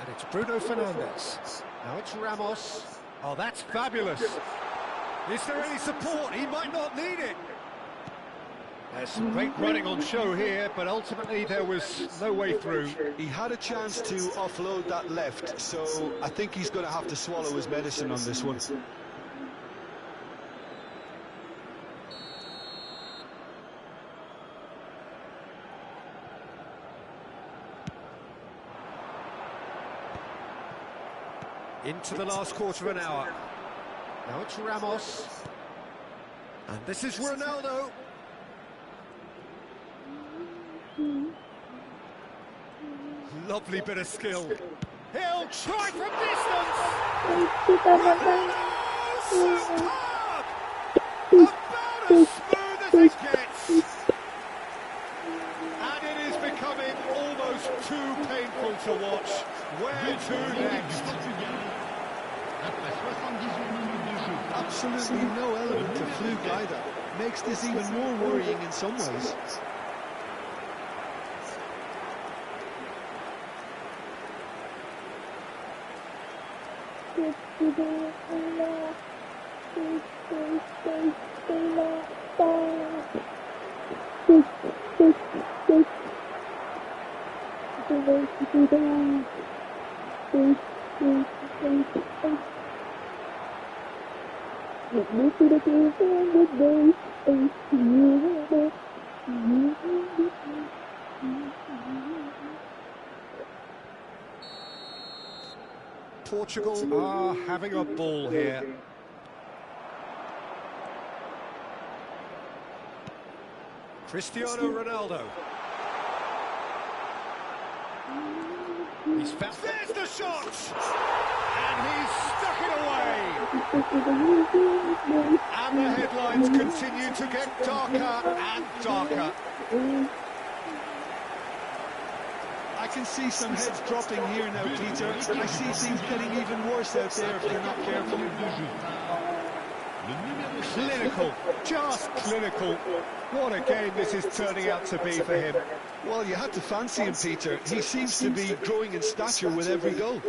Speaker 2: And it's Bruno Fernandes. Now it's Ramos. Oh, that's fabulous. Is there any support? He might not need it. There's some great running on show here, but ultimately there was no way through.
Speaker 3: He had a chance to offload that left, so I think he's going to have to swallow his medicine on this one.
Speaker 2: Into the last quarter of an hour. Now it's Ramos. And this is Ronaldo. Lovely bit of skill. He'll try from distance. Ronaldo, superb! About as smooth as it gets. And it is becoming almost too painful to watch. Where to next?
Speaker 5: Après 78 minutes de jeu.
Speaker 3: Absolutely no element of fluke either. Makes this even more worrying in some ways.
Speaker 2: Portugal are having a ball here. Cristiano Ronaldo. He's found. There's the shot! And he's stuck it away! And the headlines continue to get darker and darker.
Speaker 3: I can see some heads dropping here now, Peter. I see things getting even worse out there if they're not careful.
Speaker 2: Clinical, just clinical. What a game this is turning out to be for him.
Speaker 3: Well, you had to fancy him, Peter. He seems to be growing in stature with every goal.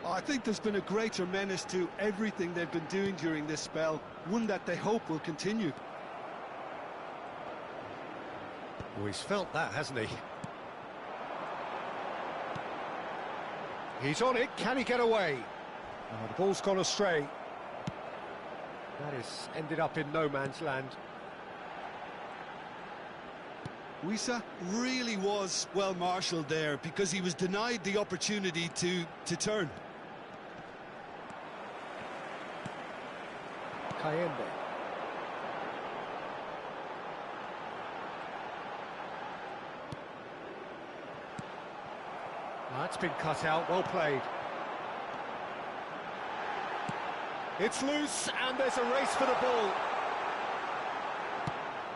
Speaker 3: I think there's been a greater menace to everything they've been doing during this spell, one that they hope will continue.
Speaker 2: Oh, he's felt that, hasn't he? He's on it, can he get away? Oh, the ball's gone astray. That has ended up in no man's land.
Speaker 3: Wissa really was well marshalled there because he was denied the opportunity to turn.
Speaker 2: Kayembe. That's been cut out, well played. It's loose and there's a race for the ball.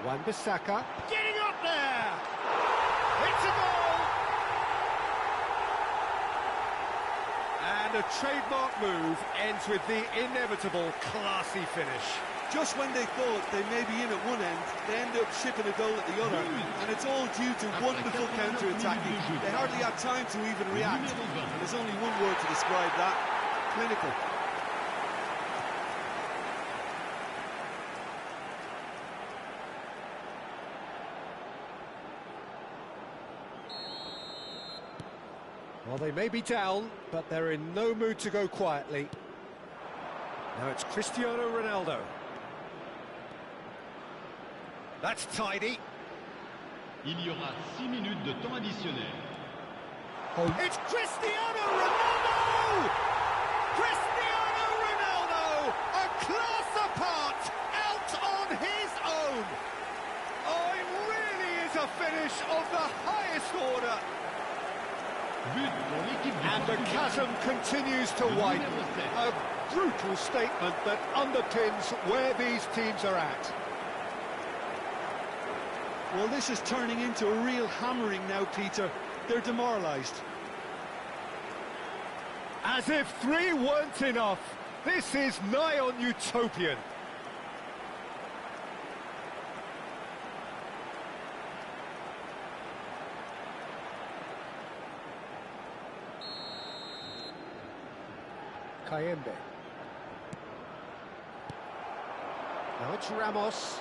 Speaker 2: Wan-Bissaka getting up there! It's a goal! And a trademark move ends with the inevitable classy finish.
Speaker 3: Just when they thought they may be in at one end, they end up shipping a goal at the other. And it's all due to wonderful counter-attacking. They hardly had time to even react. And there's only one word to describe that: clinical.
Speaker 2: Well, they may be down, but they're in no mood to go quietly. Now it's Cristiano Ronaldo. That's tidy.
Speaker 5: Il y aura 6 minutes de temps additionnel.
Speaker 2: Oh. It's Cristiano Ronaldo! Cristiano Ronaldo! A class apart, out on his own! Oh, it really is a finish of the highest order. And the chasm continues to widen. A brutal statement that underpins where these teams are at.
Speaker 3: Well, this is turning into a real hammering now, Peter. They're demoralised.
Speaker 2: As if 3 weren't enough, this is nigh on utopian. Kayembe. Now it's Ramos.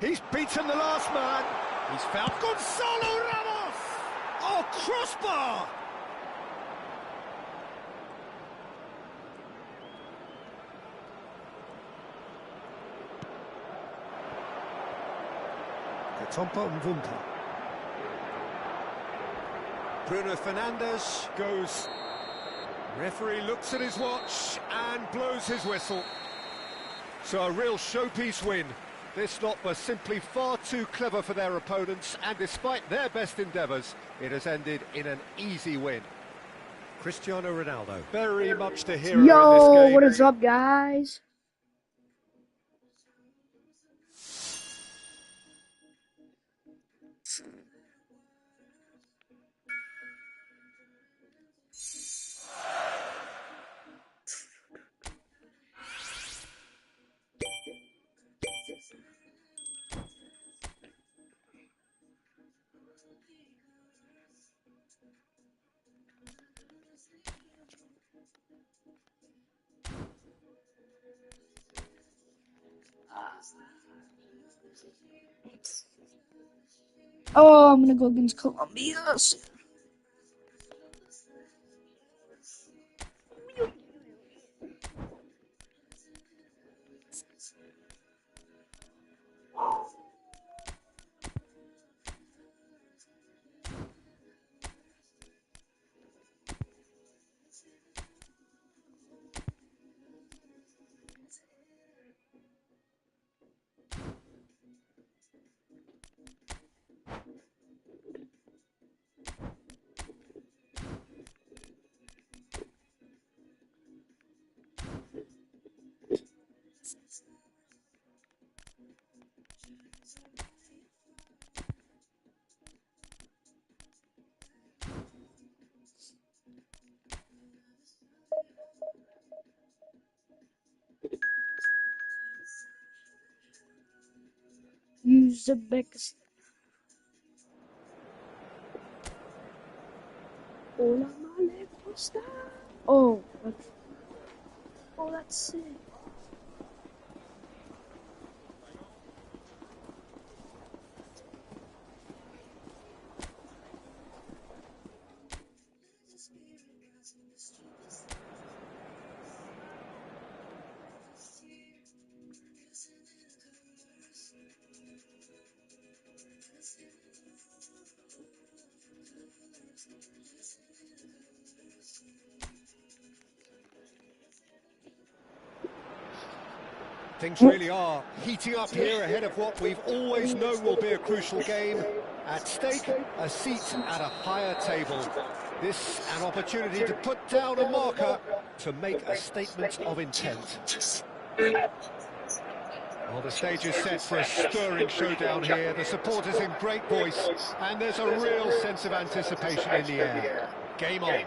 Speaker 2: He's beaten the last man. He's found Gonzalo Ramos. Oh, crossbar. Katompa Mvumpa. Bruno Fernandes goes Referee looks at his watch and blows his whistle. So a real showpiece win. This lot were simply far too clever for their opponents, and despite their best endeavours, it has ended in an easy win. Cristiano Ronaldo, very much the hero in this game.
Speaker 1: What is up, guys? Oh, I'm gonna go against Colombia. Uzbekistan. Oh, that's sick.
Speaker 2: Things really are heating up here ahead of what we've always known will be a crucial game. At stake, a seat at a higher table. This an opportunity to put down a marker to make a statement of intent. Well, the stage is set for a stirring showdown here. The supporters in great voice, and there's a real sense of anticipation in the air. Game on.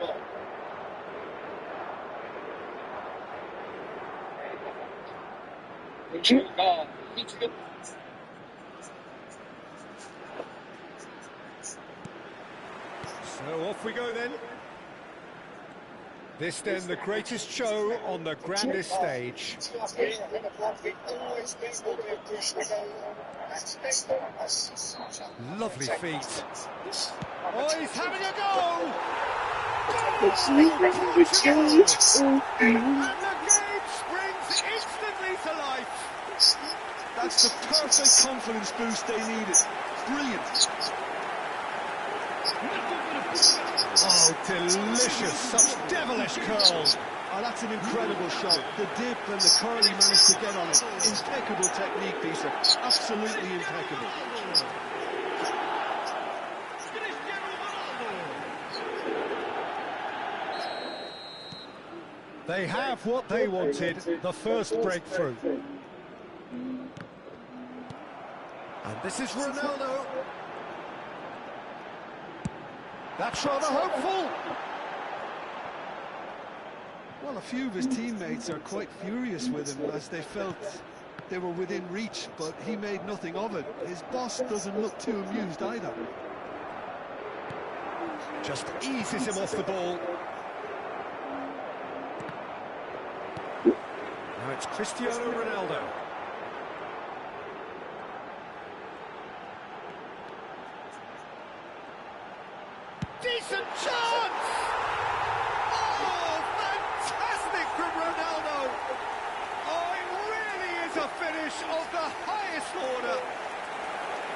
Speaker 2: So off we go then. This then the greatest show on the grandest stage. Lovely feet. Oh, he's having a go! And the game springs instantly to life.
Speaker 3: That's the perfect confidence boost they needed. Brilliant.
Speaker 2: Oh, delicious, such devilish curls.
Speaker 3: Oh, that's an incredible shot. The dip and the curl he managed to get on it. Impeccable technique, Peter. Absolutely impeccable.
Speaker 2: They have what they wanted, the first breakthrough. And this is Ronaldo. That's rather hopeful.
Speaker 3: Well, a few of his teammates are quite furious with him as they felt they were within reach, but he made nothing of it. His boss doesn't look too amused either.
Speaker 2: Just eases him off the ball. Now it's Cristiano Ronaldo. Decent chance! Oh, fantastic from Ronaldo! Oh, it really is a finish of the highest order.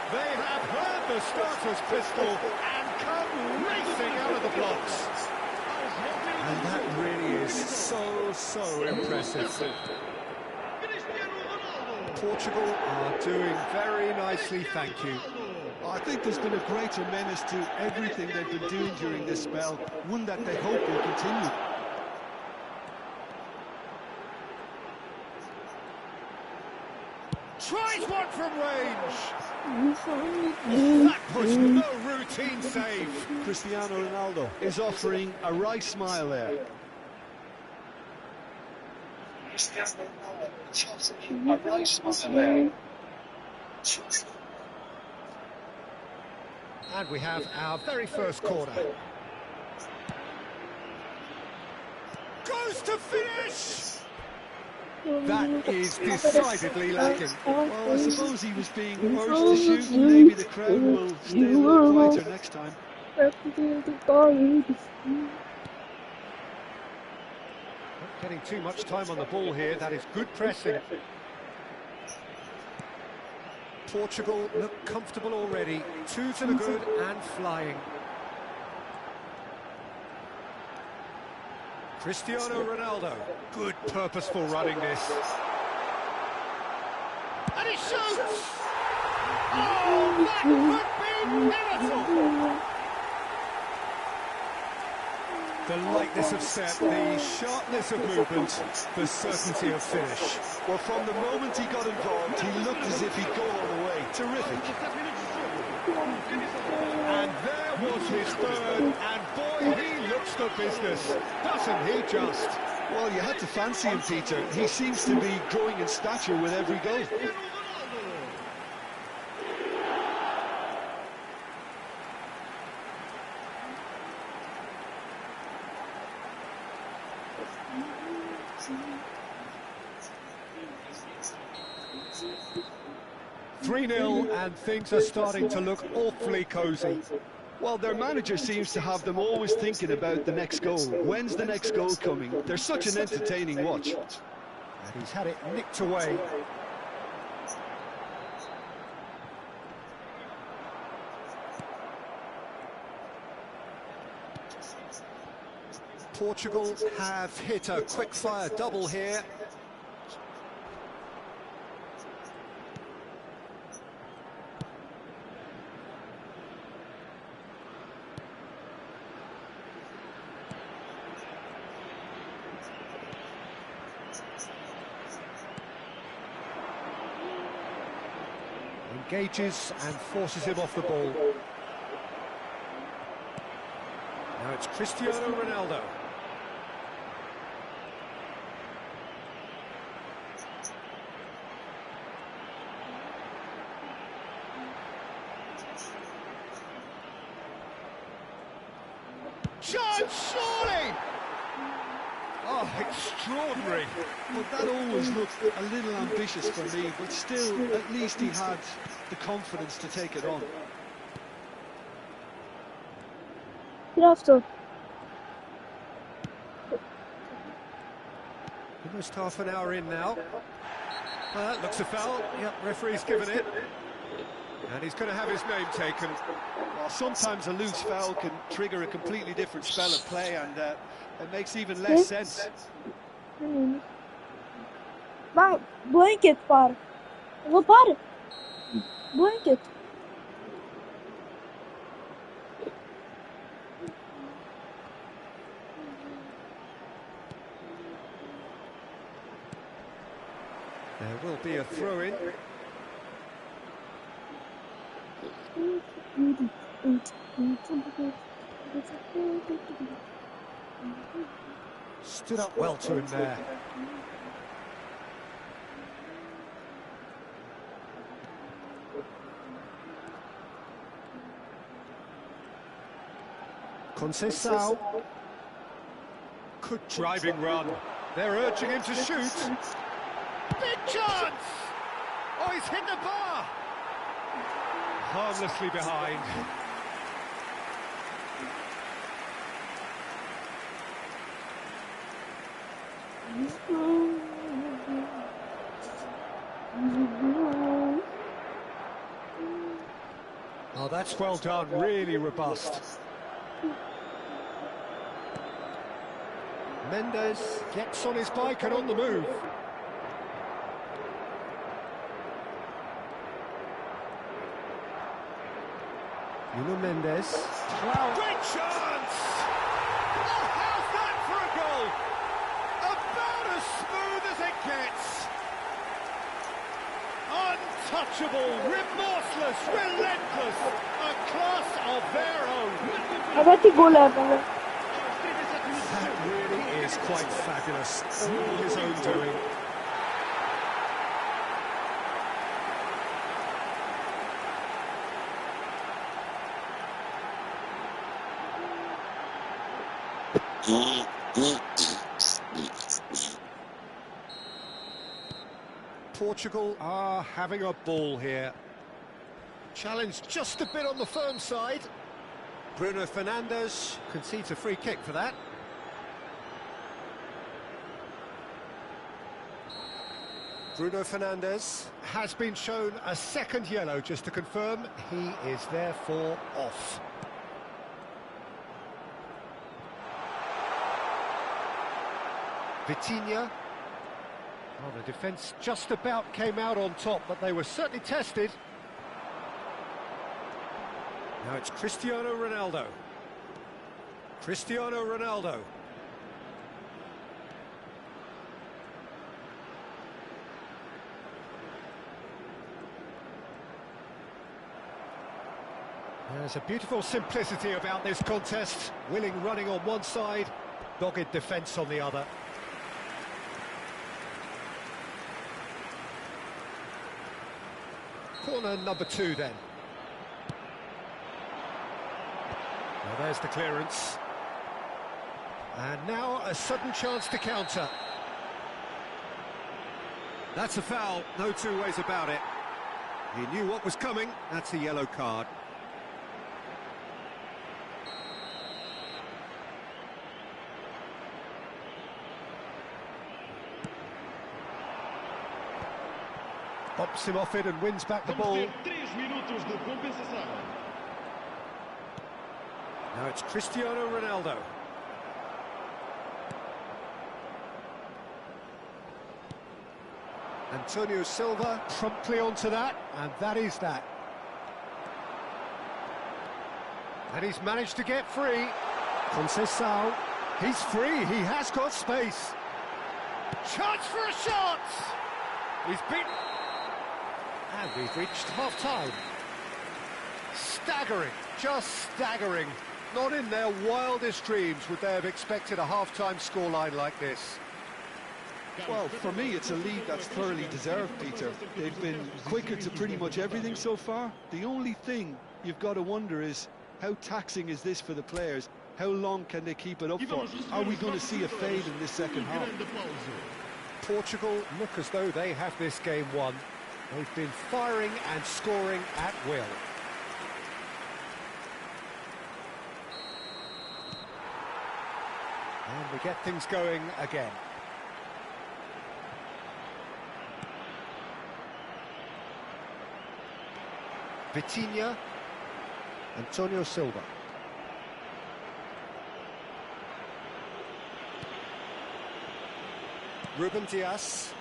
Speaker 2: They have heard the starter's pistol and come racing out of the blocks. And that really is so impressive. Portugal are doing very nicely, thank you.
Speaker 3: I think there's been a greater menace to everything they've been doing during this spell, one that they hope will continue.
Speaker 2: Tries one from range. That was no routine save.
Speaker 3: Cristiano Ronaldo is offering a wry smile there.
Speaker 2: And we have our very first corner. Goes to finish! That is decidedly lacking.
Speaker 3: Well, I suppose he was being urged to shoot. Maybe the crowd will stay a little quieter next time.
Speaker 2: Not getting too much time on the ball here. That is good pressing. Portugal look comfortable already. 2 to the good and flying. Cristiano Ronaldo. Good purposeful running this. And he shoots! Oh, that could be pivotal! The lightness of step, the sharpness of movement, the certainty of finish.
Speaker 3: Well, from the moment he got involved, he looked as if he'd go all the way. Terrific.
Speaker 2: And there was his third, and boy, he looks the business, doesn't he just?
Speaker 3: Well, you had to fancy him, Peter. He seems to be growing in stature with every goal.
Speaker 2: (3-0) and things are starting to look awfully cosy.
Speaker 3: Well, their manager seems to have them always thinking about the next goal. When's the next goal coming? They're such an entertaining watch.
Speaker 2: And he's had it nicked away. Portugal have hit a quick-fire double here. Engages and forces him off the ball. Now it's Cristiano Ronaldo. Chance, surely! Oh, extraordinary.
Speaker 3: Well, that always looked a little ambitious for me, but still, at least he had the confidence to take it on.
Speaker 1: After.
Speaker 2: Almost half an hour in now. Well, that looks a foul. Yep, referee's given it. And he's going to have his name taken.
Speaker 3: Well, sometimes a loose foul can trigger a completely different spell of play, and it makes even less sense.
Speaker 1: Blanket, para. Vou para. Blanket.
Speaker 2: There will be a throw-in. Stood up well to him there. Conceição. Good driving run. They're urging him to shoot. Big chance! Oh, he's hit the bar! Harmlessly behind. Oh, that's well done, really robust. Mendes gets on his bike and on the move. Mendes.
Speaker 3: Wow. Great chance! Oh, how's that for a goal? About as smooth as it gets. Untouchable, remorseless, relentless. A class of their own.
Speaker 2: That really is quite fabulous. All his own doing. Portugal are having a ball here. Challenge just a bit on the firm side. Bruno Fernandes concedes a free kick for that. Bruno Fernandes has been shown a second yellow, just to confirm. He is therefore off. Vitinha. Well, the defence just about came out on top, but they were certainly tested. Now it's Cristiano Ronaldo. Cristiano Ronaldo. There's a beautiful simplicity about this contest. Willing running on one side, dogged defence on the other. Corner number 2 then. Well, there's the clearance. And now a sudden chance to counter. That's a foul, no two ways about it. He knew what was coming, that's a yellow card. Pops him off it and wins back the ball. Now it's Cristiano Ronaldo. Antonio Silva promptly onto that, and that is that. And he's managed to get free. Conceição, he's free, he has got space.
Speaker 3: Chance for a shot!
Speaker 2: He's beaten. And we've reached half-time. Staggering, just staggering. Not in their wildest dreams would they have expected a half-time scoreline like this.
Speaker 6: Well, for me, it's a lead that's thoroughly deserved, Peter. They've been quicker to pretty much everything so far. The only thing you've got to wonder is, how taxing is this for the players? How long can they keep it up for? Are we going to see a fade in this second half?
Speaker 2: Portugal look as though they have this game won. They've been firing and scoring at will. And we get things going again. Vitinha, Antonio Silva. Ruben Dias.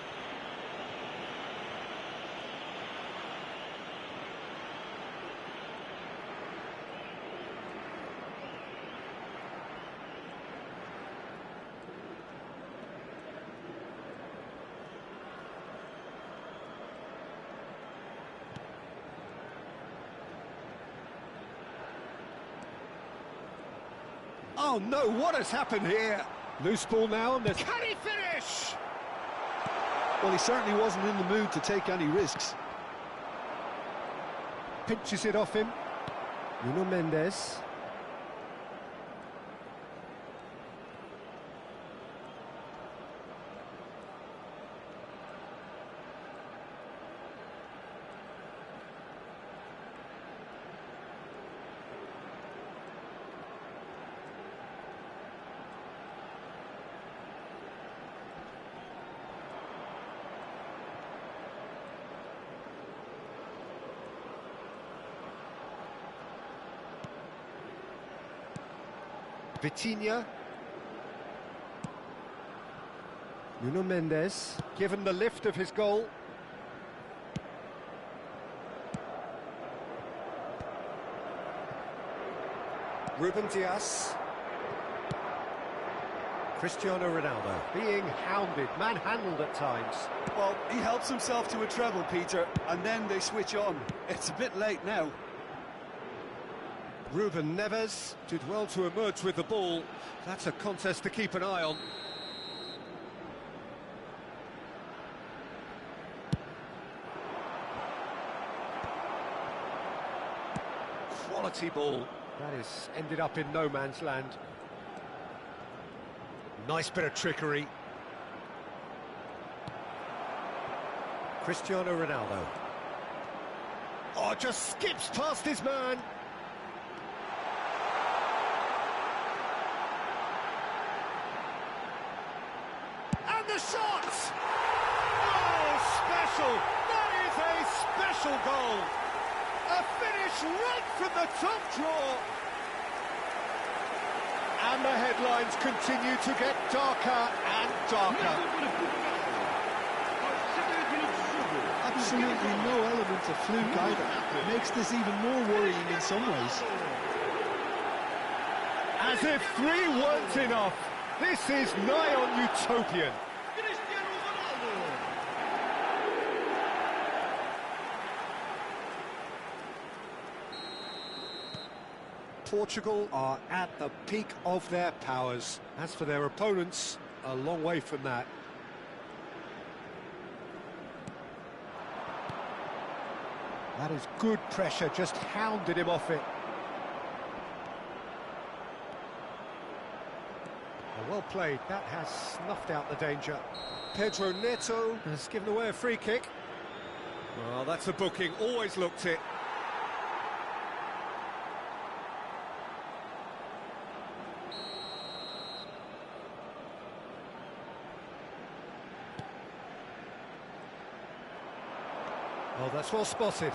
Speaker 2: Oh no, what has happened here? Loose ball now, and can he finish?
Speaker 6: Well, he certainly wasn't in the mood to take any risks.
Speaker 2: Pinches it off him. Nuno Mendes. Vitinha. Nuno Mendes, given the lift of his goal. Ruben Dias. Cristiano Ronaldo being hounded, manhandled at times.
Speaker 6: Well, he helps himself to a treble, Peter, and then they switch on. It's a bit late now.
Speaker 2: Ruben Neves did well to emerge with the ball. That's a contest to keep an eye on. Quality ball. That is ended up in no man's land. Nice bit of trickery. Cristiano Ronaldo. Oh, just skips past his man. And the shot! Oh, special! That is a special goal! A finish right from the top draw! And the headlines continue to get darker and darker.
Speaker 6: Absolutely no element of fluke either. It makes this even more worrying in some ways.
Speaker 2: As if 3 weren't enough, this is nigh on utopian. Portugal are at the peak of their powers. As for their opponents, a long way from that. That is good pressure, just hounded him off it. Well played, that has snuffed out the danger. Pedro Neto has given away a free kick. Well, that's a booking, always looked it. Oh, that's well spotted.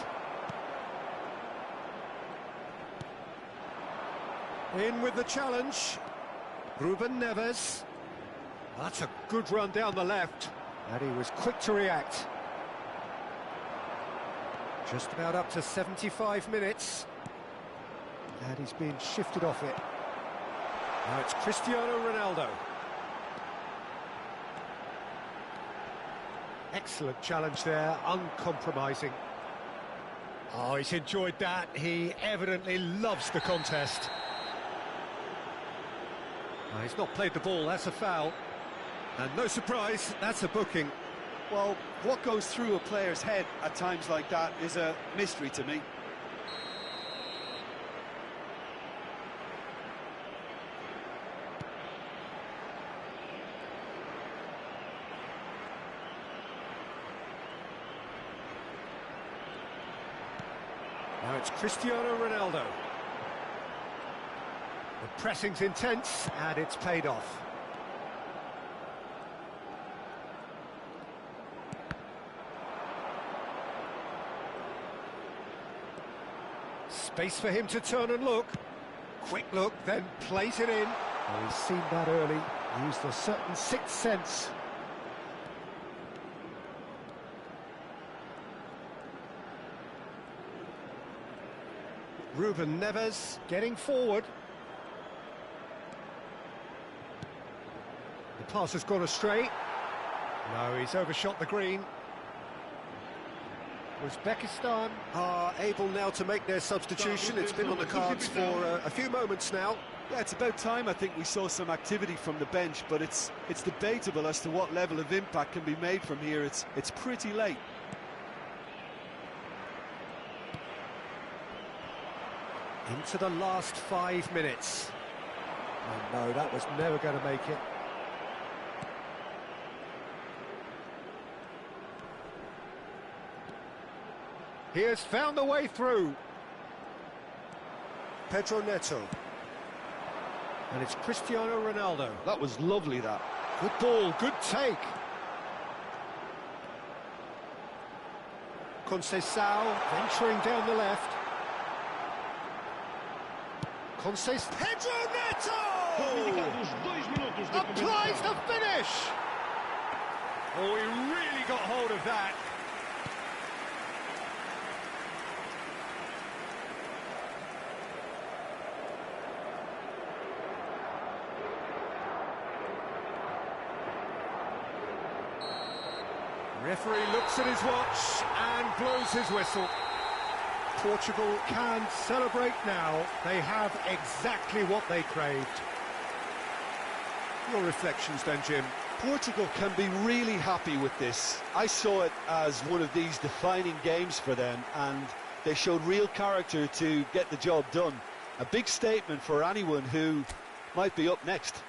Speaker 2: In with the challenge. Ruben Neves. That's a good run down the left. And he was quick to react. Just about up to 75 minutes. And he's been shifted off it. Now it's Cristiano Ronaldo. Excellent challenge there, uncompromising. Oh, he's enjoyed that. He evidently loves the contest. Oh, he's not played the ball, that's a foul. And no surprise, that's a booking.
Speaker 6: Well, what goes through a player's head at times like that is a mystery to me.
Speaker 2: Now it's Cristiano Ronaldo. The pressing's intense, and it's paid off. Space for him to turn and look. Quick look, then plays it in. Oh, he's seen that early, used a certain sixth sense. Ruben Neves getting forward. The pass has gone astray. No, he's overshot the green. Uzbekistan are able now to make their substitution. It's been on the cards for a few moments now.
Speaker 6: Yeah, it's about time I think we saw some activity from the bench, but it's debatable as to what level of impact can be made from here. It's pretty late.
Speaker 2: Into the last 5 minutes. Oh no, that was never going to make it. He has found the way through. Pedro Neto. And it's Cristiano Ronaldo.
Speaker 6: That was lovely, that.
Speaker 2: Good ball, good take. Conceição venturing down the left. Pedro Neto! Applies the finish! Oh, he really got hold of that. Referee looks at his watch and blows his whistle. Portugal can celebrate now. They have exactly what they craved. Your reflections then, Jim?
Speaker 6: Portugal can be really happy with this. I saw it as one of these defining games for them, and they showed real character to get the job done. A big statement for anyone who might be up next.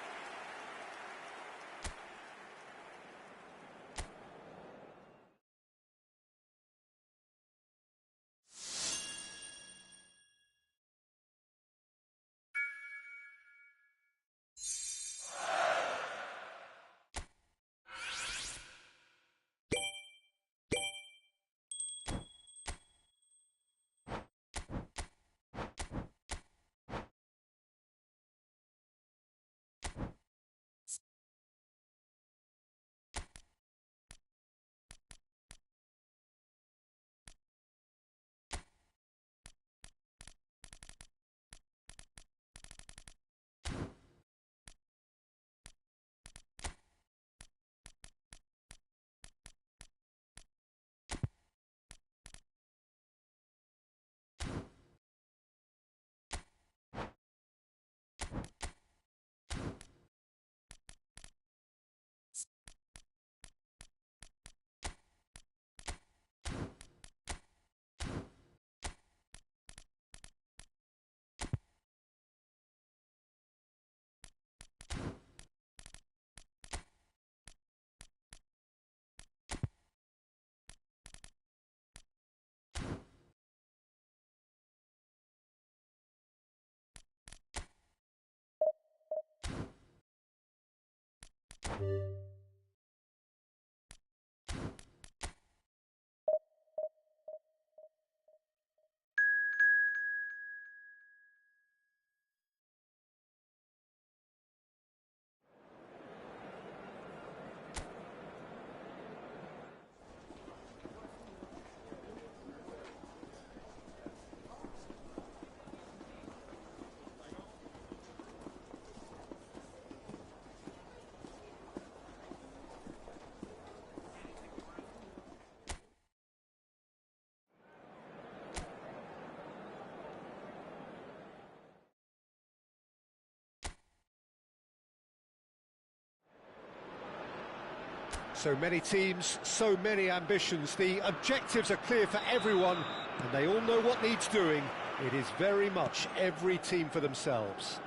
Speaker 2: So many teams, so many ambitions. The objectives are clear for everyone, and they all know what needs doing. It is very much every team for themselves.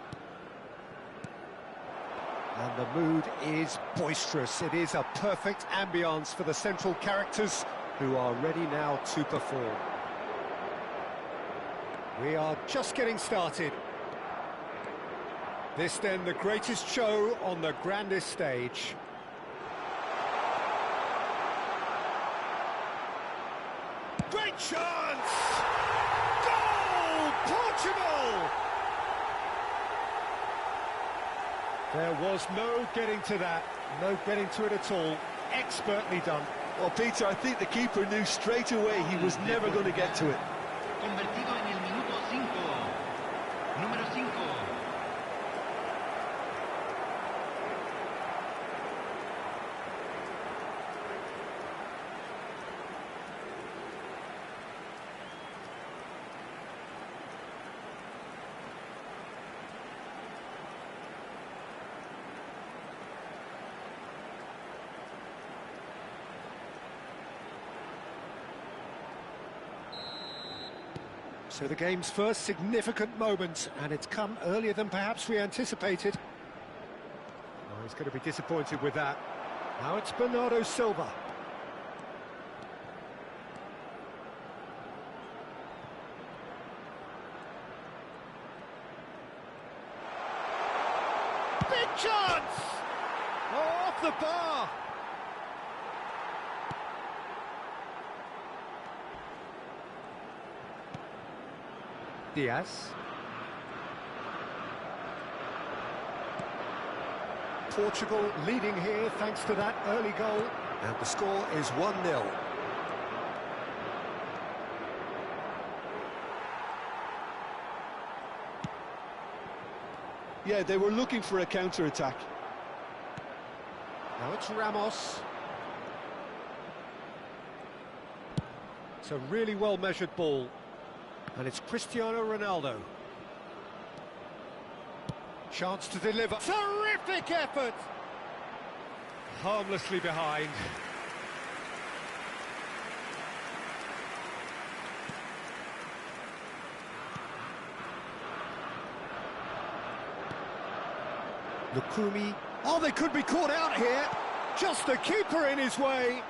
Speaker 2: And the mood is boisterous. It is a perfect ambience for the central characters who are ready now to perform. We are just getting started. This then the greatest show on the grandest stage. Great chance! Goal! Portugal! There was no getting to that, no getting to it at all. Expertly done.
Speaker 6: Well, Peter, I think the keeper knew straight away he was never going to get to it.
Speaker 5: Convertido en el minuto 5. Número 5.
Speaker 2: So the game's first significant moment, and it's come earlier than perhaps we anticipated. Oh, he's going to be disappointed with that. Now it's Bernardo Silva. Big chance! Oh, off the bar! Diaz. Portugal leading here thanks to that early goal. And the score is 1-0.
Speaker 6: Yeah, they were looking for a counter-attack.
Speaker 2: Now it's Ramos. It's a really well-measured ball. And it's Cristiano Ronaldo. Chance to deliver. Terrific effort! Harmlessly behind. Lukumi. Oh, they could be caught out here. Just the keeper in his way.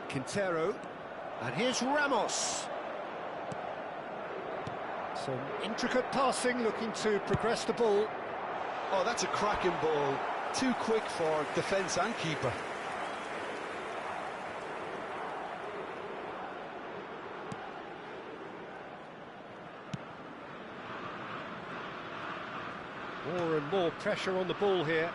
Speaker 2: Quintero. And here's Ramos. Some intricate passing, looking to progress the ball.
Speaker 6: Oh, that's a cracking ball. Too quick for defence and keeper.
Speaker 2: More and more pressure on the ball here.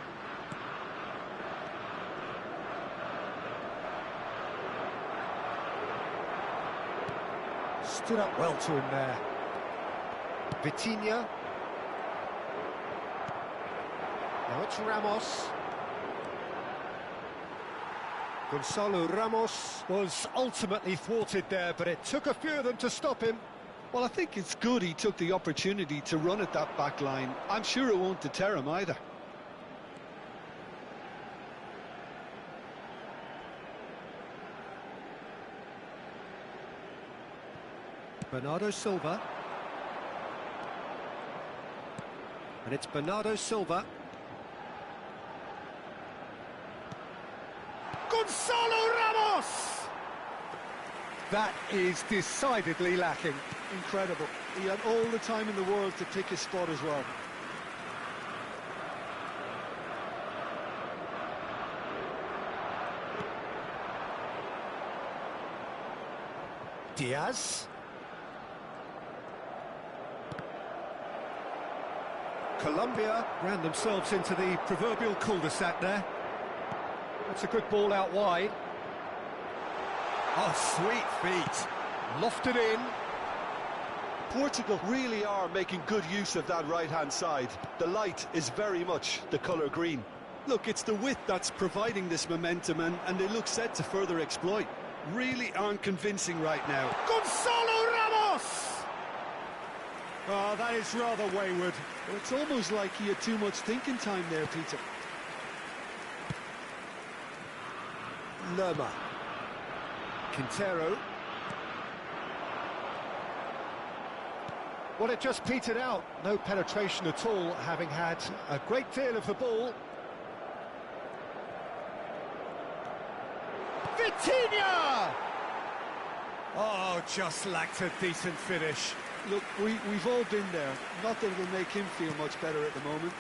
Speaker 2: Stood up well to him there. Vitinha. Now it's Ramos. Gonzalo Ramos was ultimately thwarted there, but it took a few of them to stop him.
Speaker 6: Well, I think it's good he took the opportunity to run at that back line. I'm sure it won't deter him either.
Speaker 2: Bernardo Silva. And it's Bernardo Silva. Gonzalo Ramos! That is decidedly lacking.
Speaker 6: Incredible. He had all the time in the world to pick his spot as well.
Speaker 2: Diaz. Colombia ran themselves into the proverbial cul-de-sac there. That's a good ball out wide. Oh, sweet feet. Lofted in.
Speaker 6: Portugal really are making good use of that right-hand side. The light is very much the colour green. Look, it's the width that's providing this momentum, and they look set to further exploit. Really aren't convincing right now.
Speaker 2: Gonzalo Ramos! Oh, that is rather wayward.
Speaker 6: Well, it's almost like he had too much thinking time there, Peter.
Speaker 2: Lerma. Quintero. Well, it just petered out. No penetration at all, having had a great deal of the ball. Vitinha! Oh, just lacked a decent finish.
Speaker 6: Look, we've all been there. Not that it'll make him feel much better at the moment.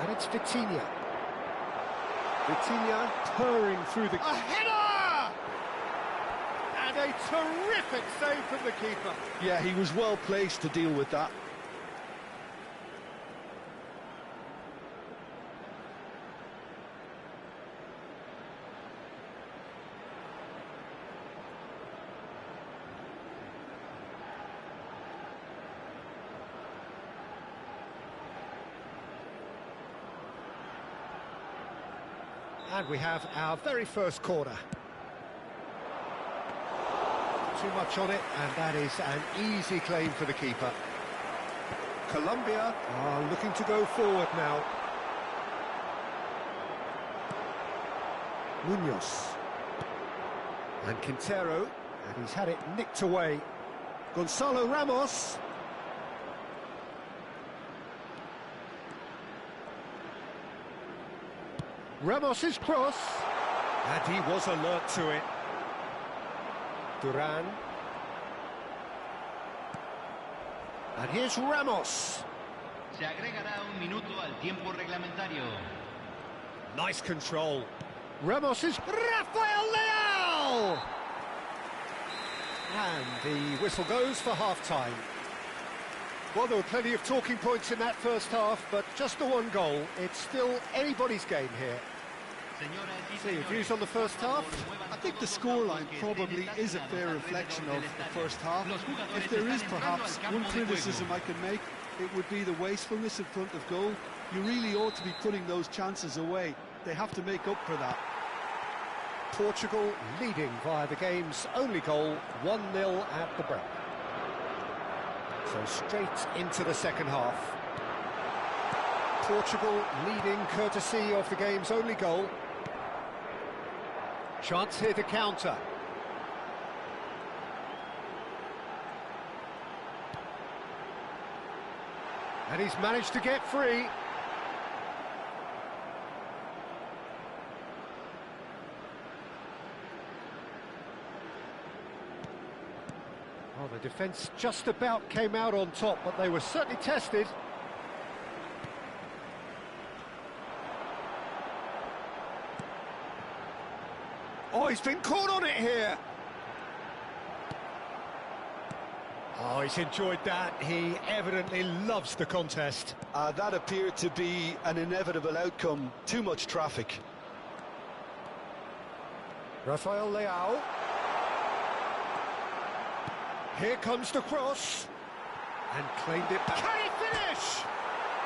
Speaker 2: And it's Vitinha. Vitinha purring through the... A header! And a terrific save from the keeper.
Speaker 6: Yeah, he was well placed to deal with that.
Speaker 2: And we have our very first corner. Too much on it, and that is an easy claim for the keeper. Colombia are looking to go forward now. Munoz. And Quintero, and he's had it nicked away. Gonzalo Ramos. Ramos's cross, and he was alert to it. Duran. And here's Ramos.
Speaker 5: Se agregará un minuto al tiempo reglamentario.
Speaker 2: Nice control. Ramos is Rafael Leao! And the whistle goes for half-time. Well, there were plenty of talking points in that first half, but just the one goal. It's still anybody's game here. So your views on the first half?
Speaker 6: I think the scoreline probably is a fair reflection of the first half. If there is perhaps one criticism I can make, it would be the wastefulness in front of goal. You really ought to be putting those chances away. They have to make up for that.
Speaker 2: Portugal leading via the game's only goal, 1-0 at the break. So straight into the second half. Portugal leading courtesy of the game's only goal. Chance here to counter. And he's managed to get free. Well, the defence just about came out on top, but they were certainly tested. Oh, he's been caught on it here. Oh, he's enjoyed that. He evidently loves the contest.
Speaker 6: That appeared to be an inevitable outcome. Too much traffic.
Speaker 2: Rafael Leao. Here comes the cross. And claimed it back. Can he finish?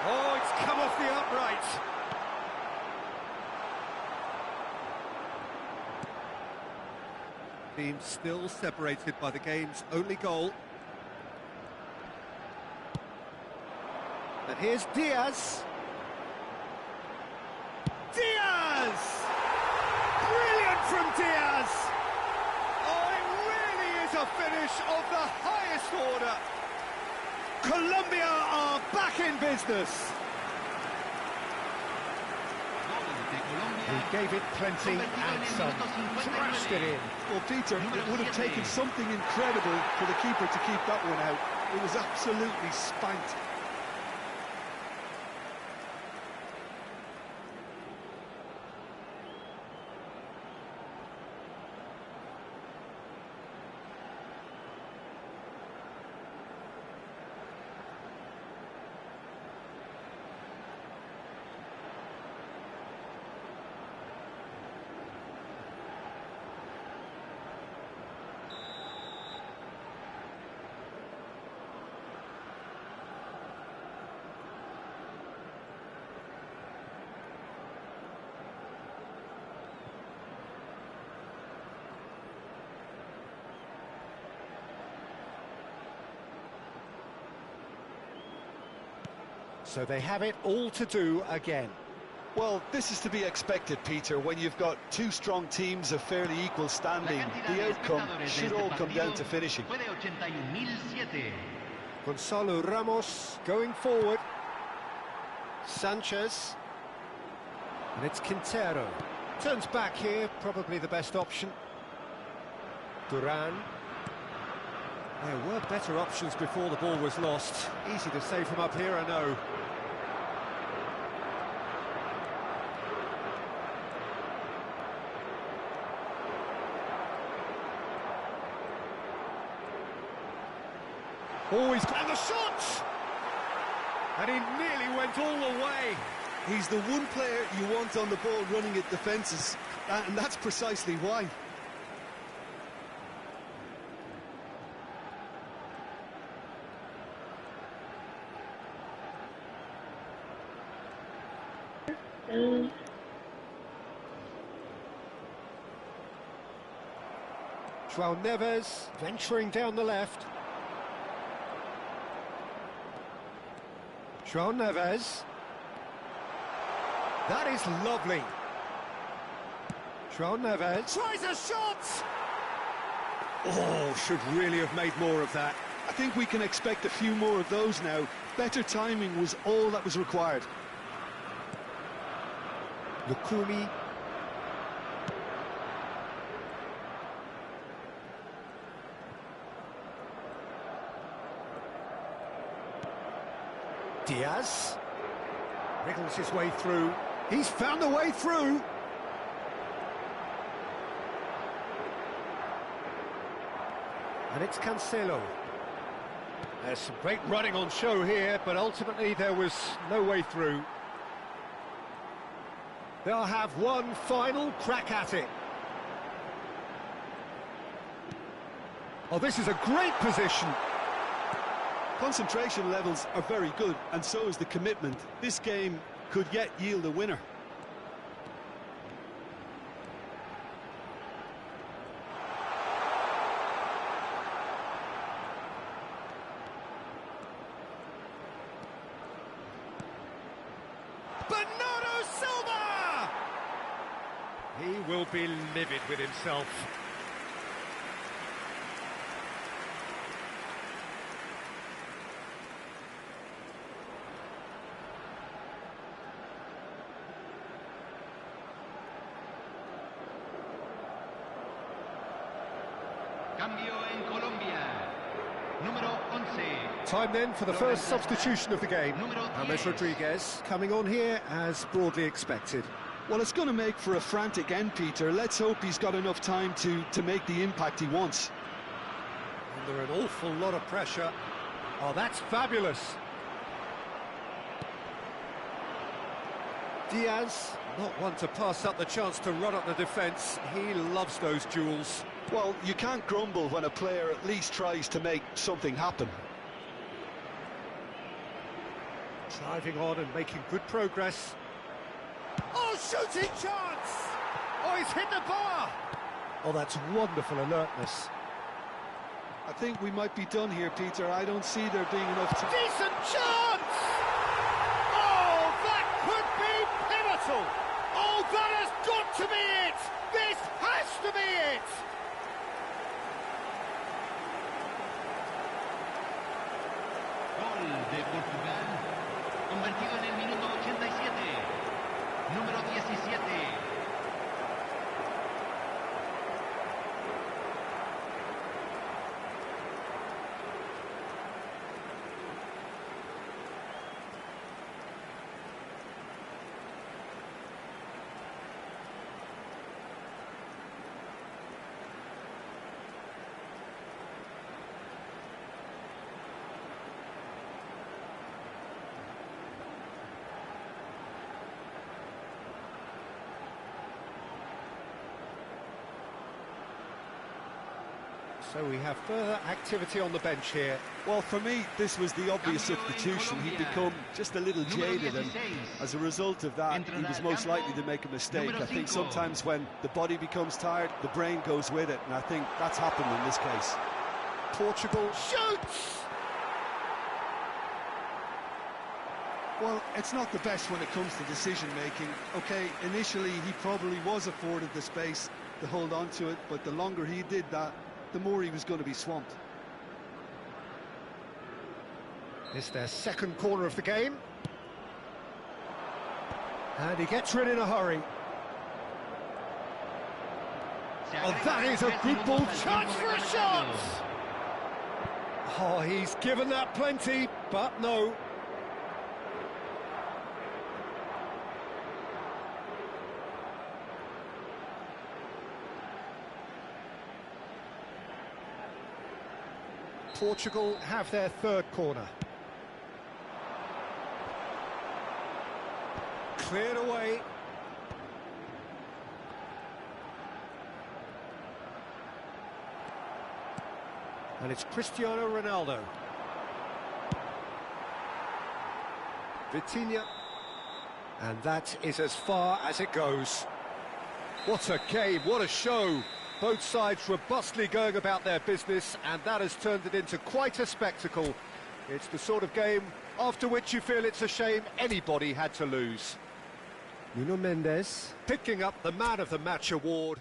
Speaker 2: Oh, it's come off the upright. Team still separated by the game's only goal. And here's Diaz. Diaz! Brilliant from Diaz! Oh, it really is a finish of the highest order. Colombia are back in business. He gave it plenty and some. Thrashed it in.
Speaker 6: Well, Peter, it would have taken something incredible for the keeper to keep that one out. It was absolutely spanked.
Speaker 2: So they have it all to do again.
Speaker 6: Well, this is to be expected, Peter, when you've got two strong teams of fairly equal standing. The outcome should all come down to finishing.
Speaker 2: Gonzalo Ramos going forward. Sanchez. And it's Quintero. Turns back here, probably the best option. Duran. There were better options before the ball was lost. Easy to say from up here, I know. Always and the shot! And he nearly went all the way.
Speaker 6: He's the one player you want on the ball running at defences, and that's precisely why.
Speaker 2: João Neves venturing down the left. João Neves. That is lovely. João Neves tries a shot! Oh, should really have made more of that.
Speaker 6: I think we can expect a few more of those now. Better timing was all that was required.
Speaker 2: Lukumi. Diaz wriggles his way through. He's found a way through. And it's Cancelo. There's some great running on show here, but ultimately there was no way through. They'll have one final crack at it. Oh, this is a great position.
Speaker 6: Concentration levels are very good, and so is the commitment. This game could yet yield a winner.
Speaker 2: Bernardo Silva! He will be livid with himself.
Speaker 5: Cambio en Colombia. Número 11.
Speaker 2: Time then for the first substitution of the game. James Rodriguez coming on here as broadly expected.
Speaker 6: Well, it's going to make for a frantic end, Peter. Let's hope he's got enough time to make the impact he wants.
Speaker 2: Under an awful lot of pressure. Oh, that's fabulous. Diaz, not one to pass up the chance to run up the defence. He loves those duels.
Speaker 6: Well, you can't grumble when a player at least tries to make something happen.
Speaker 2: Driving on and making good progress. Oh, shooting chance! Oh, he's hit the bar! Oh, that's wonderful alertness.
Speaker 6: I think we might be done here, Peter. I don't see there being enough to...
Speaker 2: Decent chance! Oh, that could be pivotal! Oh, that has got to be it! This has to be it!
Speaker 5: Gol de Portugal, convertido en el minuto 87. Número 17.
Speaker 2: So we have further activity on the bench here.
Speaker 6: Well, for me, this was the obvious substitution. He'd become just a little jaded, and as a result of that, he was most likely to make a mistake. I think sometimes when the body becomes tired, the brain goes with it, and I think that's happened in this case.
Speaker 2: Portugal shoots!
Speaker 6: Well, it's not the best when it comes to decision-making. OK, initially, he probably was afforded the space to hold on to it, but the longer he did that, the more he was going to be swamped.
Speaker 2: It's their second corner of the game. And he gets rid in a hurry. Oh, that is a good ball. Chance for a shot! Oh, he's given that plenty, but no. Portugal have their third corner. Cleared away. And it's Cristiano Ronaldo. Vitinha. And that is as far as it goes. What a game, what a show. Both sides robustly going about their business, and that has turned it into quite a spectacle. It's the sort of game after which you feel it's a shame anybody had to lose. Nuno Mendes picking up the Man of the Match award.